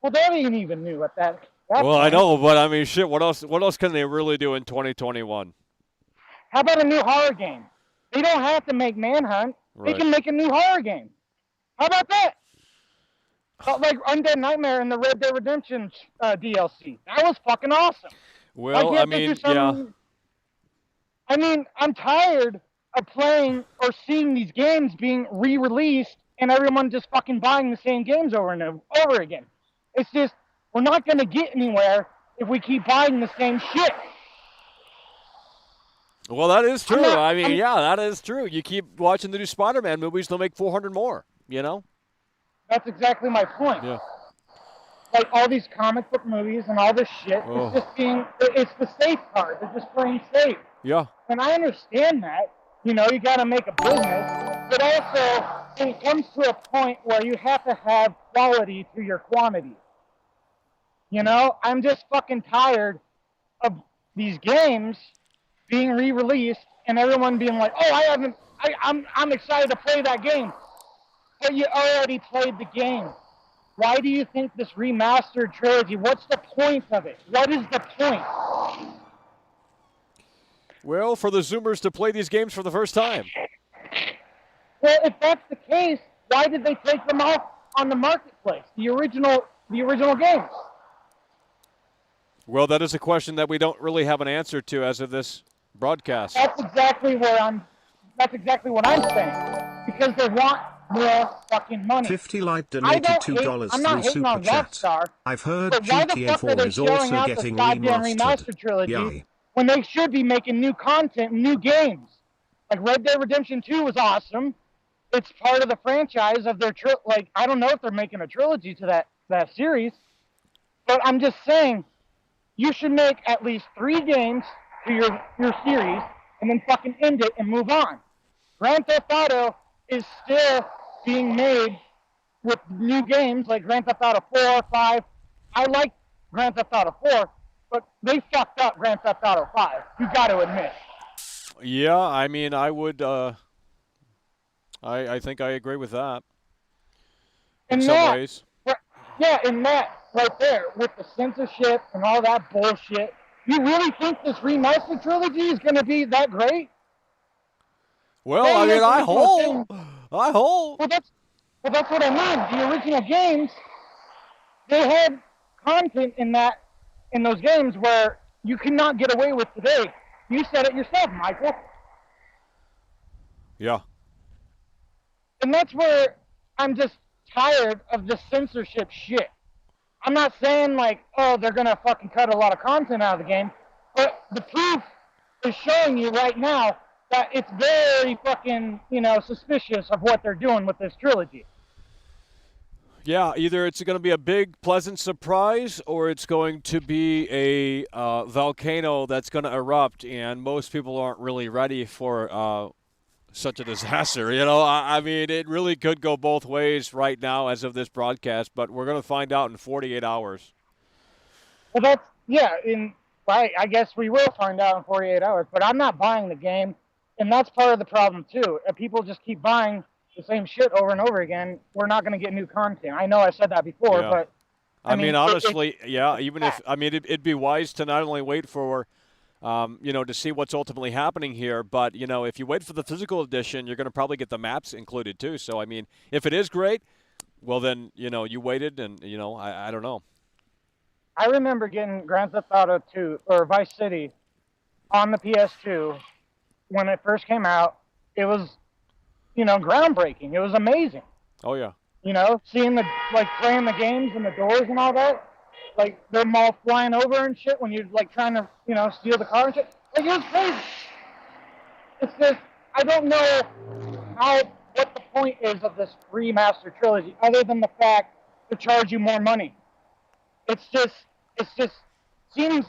Well, that ain't even new at that well, point. I know, but I mean, shit, what else can they really do in 2021? How about a new horror game? They don't have to make Manhunt. Right. They can make a new horror game. How about that? Like Undead Nightmare and the Red Dead Redemption DLC. That was fucking awesome. Well, I mean, yeah. I mean, I'm tired of playing or seeing these games being re-released and everyone just fucking buying the same games over and over again. It's just, we're not going to get anywhere if we keep buying the same shit. Well, that is true. That is true. You keep watching the new Spider-Man movies, they'll make 400 more, you know? That's exactly my point. Yeah. Like, all these comic book movies and all this shit, Oh. it's just it's the safe card. They're just playing safe. Yeah. And I understand that. You know, you got to make a business. But also, it comes to a point where you have to have quality through your quantity. You know, I'm just fucking tired of these games being re-released and everyone being like, oh, I'm excited to play that game. But you already played the game. Why do you think this remastered trilogy, what's the point of it? What is the point? Well, for the Zoomers to play these games for the first time. Well, if that's the case, why did they take them off on the marketplace, the original games? Well, that is a question that we don't really have an answer to as of this broadcast. That's exactly what I'm saying. Because they want more fucking money. 50 Light donated $2 through Super Chat. I've heard GTA 4 is also getting remastered. Trilogy Yay. when they should be making new content, new games. Like Red Dead Redemption 2 was awesome. It's part of the franchise of their I don't know if they're making a trilogy to that series, but I'm just saying you should make at least 3 games to your series and then fucking end it and move on. Grand Theft Auto is still being made with new games like Grand Theft Auto 4, 5. I like Grand Theft Auto 4, but they fucked up Grand Theft Auto 5. You got to admit. Yeah, I mean, I would. I think I agree with that. In some ways. Yeah, and that right there with the censorship and all that bullshit. You really think this remastered trilogy is going to be that great? Well, I mean, I hope. Well, that's what I mean. The original games, they had content in those games where you cannot get away with today. You said it yourself, Michael. Yeah. And that's where I'm just tired of the censorship shit. I'm not saying like, oh, they're gonna fucking cut a lot of content out of the game, but the proof is showing you right now that it's very fucking, suspicious of what they're doing with this trilogy. Yeah, either it's going to be a big, pleasant surprise, or it's going to be a volcano that's going to erupt, and most people aren't really ready for such a disaster. I mean, it really could go both ways right now as of this broadcast, but we're going to find out in 48 hours. Well, I guess we will find out in 48 hours, but I'm not buying the game, and that's part of the problem, too. If people just keep buying the same shit over and over again, we're not going to get new content. I know I said that before, but I mean honestly, it'd be wise to not only wait for, to see what's ultimately happening here, but if you wait for the physical edition, you're going to probably get the maps included too. So I mean, if it is great, well then you waited, and I don't know. I remember getting Grand Theft Auto 2 or Vice City on the PS2 when it first came out. It was groundbreaking. It was amazing. Oh, yeah. Seeing playing the games and the doors and all that. Like, them all flying over and shit when you're, trying to, steal the car and shit. Like, it was crazy. It's just, I don't know what the point is of this remastered trilogy, other than the fact to charge you more money. It just seems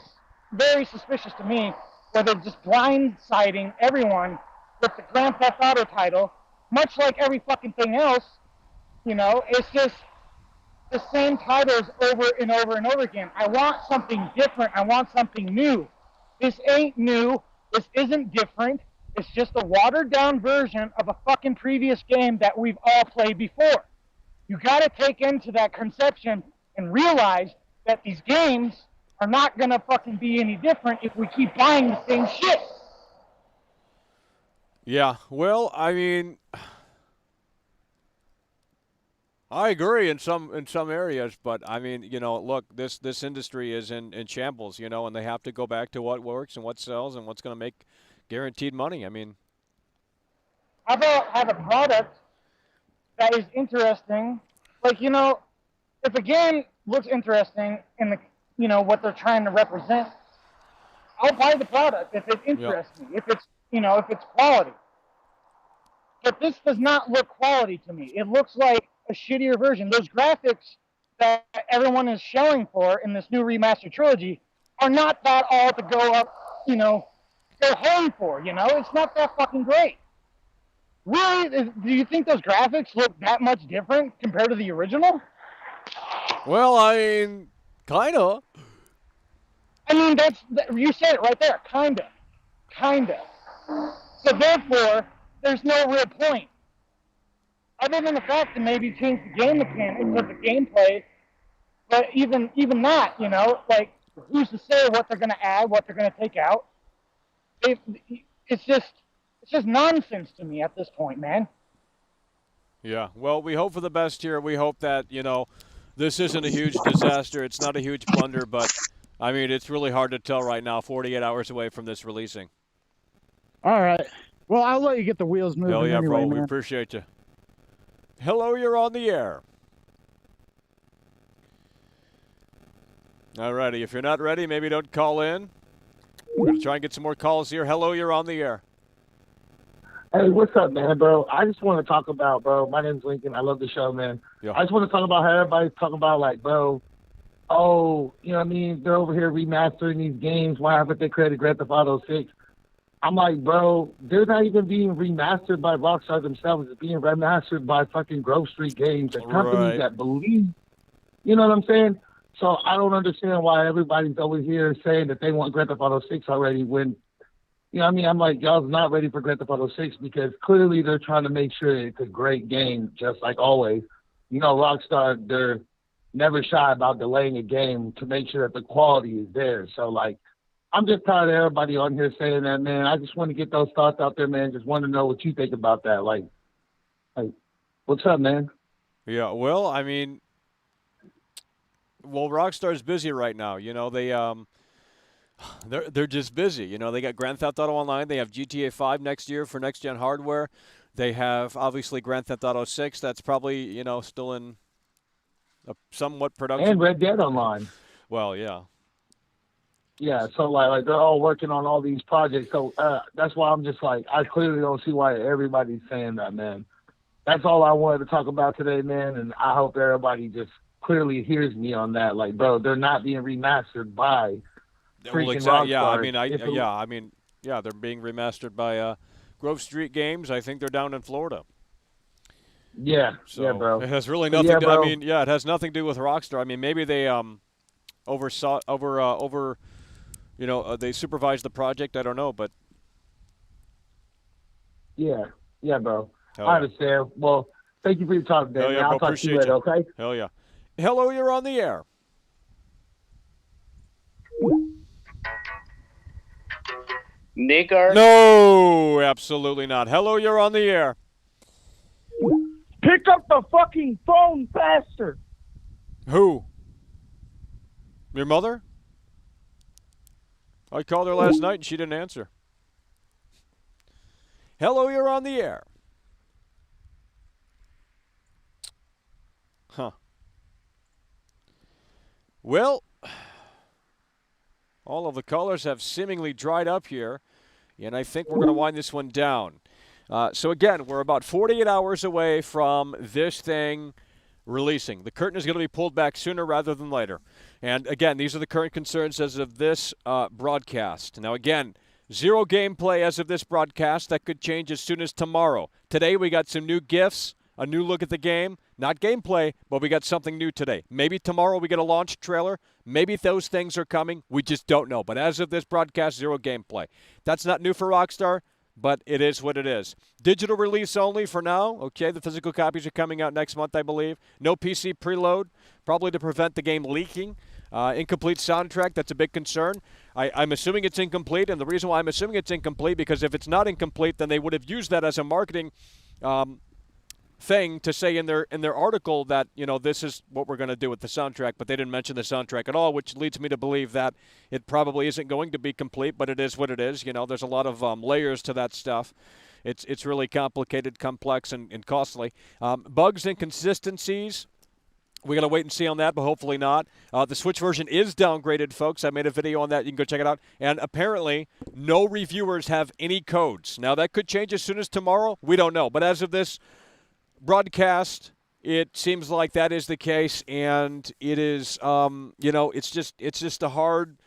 very suspicious to me where they're just blindsiding everyone with the Grand Theft Auto title, much like every fucking thing else. It's just the same titles over and over and over again. I want something different. I want something new. This ain't new. This isn't different. It's just a watered-down version of a fucking previous game that we've all played before. You got to take into that conception and realize that these games are not going to fucking be any different if we keep buying the same shit. Yeah, well, I mean, I agree in some areas, but I mean, look, this industry is in shambles, and they have to go back to what works and what sells and what's going to make guaranteed money. I mean, How about have a product that is interesting? Like, if a game looks interesting in the, what they're trying to represent, I'll buy the product if it interests me, if it's quality. But this does not look quality to me. It looks like a shittier version. Those graphics that everyone is showing for in this new remastered trilogy are not that all to go up, they're home for, It's not that fucking great. Really? Do you think those graphics look that much different compared to the original? well, I mean, kind of. I mean, you said it right there. Kinda. So therefore, there's no real point. Other than the fact that maybe change the game mechanics or the gameplay, but even that, like, who's to say what they're going to add, what they're going to take out? It's just nonsense to me at this point, man. Yeah, well, we hope for the best here. We hope that, this isn't a huge disaster. It's not a huge blunder, but, I mean, it's really hard to tell right now, 48 hours away from this releasing. All right. Well, I'll let you get the wheels moving. Hell yeah, anyway, bro. man. We appreciate you. Hello, you're on the air. All righty. If you're not ready, maybe don't call in. We're going to try and get some more calls here. Hello, you're on the air. Hey, what's up, man, bro? I just want to talk about, bro, my name's Lincoln. I love the show, man. Yeah. I just want to talk about how everybody's talking about, like, bro, oh, you know what I mean? They're over here remastering these games. Why haven't they created Grand Theft Auto 6? I'm like, bro, they're not even being remastered by Rockstar themselves. It's being remastered by fucking Grove Street Games, a company that believe, you know what I'm saying? So I don't understand why everybody's over here saying that they want Grand Theft Auto 6 already when, you know what I mean? I'm like, y'all's not ready for Grand Theft Auto 6 because clearly they're trying to make sure it's a great game, just like always. You know, Rockstar, they're never shy about delaying a game to make sure that the quality is there. So, like, I'm just tired of everybody on here saying that, man. I just want to get those thoughts out there, man. Just want to know what you think about that. Like, what's up, man? Yeah, well, I mean, Rockstar's busy right now. You know, they're just busy. You know, they got Grand Theft Auto Online. They have GTA 5 next year for next-gen hardware. They have, obviously, Grand Theft Auto 6. That's probably, you know, still in a somewhat production. And Red Dead Online. Well, yeah. Yeah, so like they're all working on all these projects. So that's why I'm just like, I clearly don't see why everybody's saying that, man. That's all I wanted to talk about today, man. And I hope everybody just clearly hears me on that. Like, bro, they're not being remastered by freaking Rockstar. Yeah, they're being remastered by Grove Street Games. I think they're down in Florida. Yeah, so yeah, bro. It has really nothing. It has nothing to do with Rockstar. I mean, maybe they they supervised the project. I don't know, but yeah, bro. Hell I yeah. understand. Well, thank you for your talk, man. Hell yeah, I'll bro. talk to you later, okay? Hell yeah. Hello, you're on the air. Nigger. No, absolutely not. Hello, you're on the air. Pick up the fucking phone faster. Who? Your mother? I called her last night and she didn't answer. Hello, you're on the air. Huh. Well, all of the callers have seemingly dried up here, and I think we're going to wind this one down. So again, we're about 48 hours away from this thing releasing. The curtain is going to be pulled back sooner rather than later. And again, these are the current concerns as of this broadcast. Now again, zero gameplay as of this broadcast. That could change as soon as tomorrow. Today we got some new gifts, a new look at the game. Not gameplay, but we got something new today. Maybe tomorrow we get a launch trailer. Maybe those things are coming. We just don't know. But as of this broadcast, zero gameplay. That's not new for Rockstar, but it is what it is. Digital release only for now. Okay, the physical copies are coming out next month, I believe. No PC preload, probably to prevent the game leaking. Incomplete soundtrack, that's a big concern. I'm assuming it's incomplete, and the reason why I'm assuming it's incomplete, because if it's not incomplete, then they would have used that as a marketing thing to say in their article that, this is what we're going to do with the soundtrack, but they didn't mention the soundtrack at all, which leads me to believe that it probably isn't going to be complete, but it is what it is. There's a lot of layers to that stuff. It's really complicated, complex, and costly. Bugs and inconsistencies, we got to wait and see on that, but hopefully not. The Switch version is downgraded, folks. I made a video on that. You can go check it out. And apparently, no reviewers have any codes. Now, that could change as soon as tomorrow. We don't know. But as of this broadcast, it seems like that is the case, and it is, it's just a hard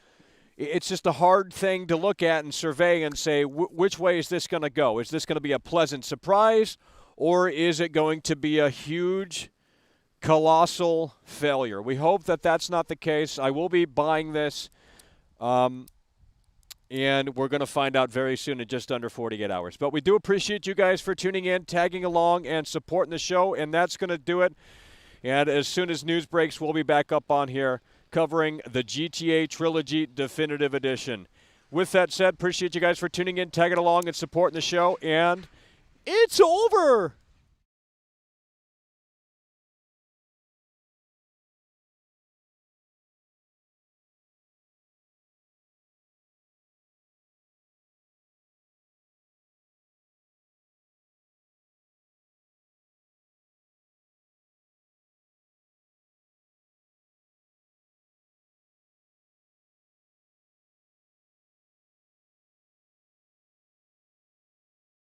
thing to look at and survey and say, which way is this going to go? Is this going to be a pleasant surprise, or is it going to be a huge, colossal failure? We hope that that's not the case. I will be buying this, and we're going to find out very soon in just under 48 hours. But we do appreciate you guys for tuning in, tagging along, and supporting the show, and that's going to do it. And as soon as news breaks, we'll be back up on here covering the GTA Trilogy Definitive Edition. With that said, appreciate you guys for tuning in, tagging along, and supporting the show, and it's over!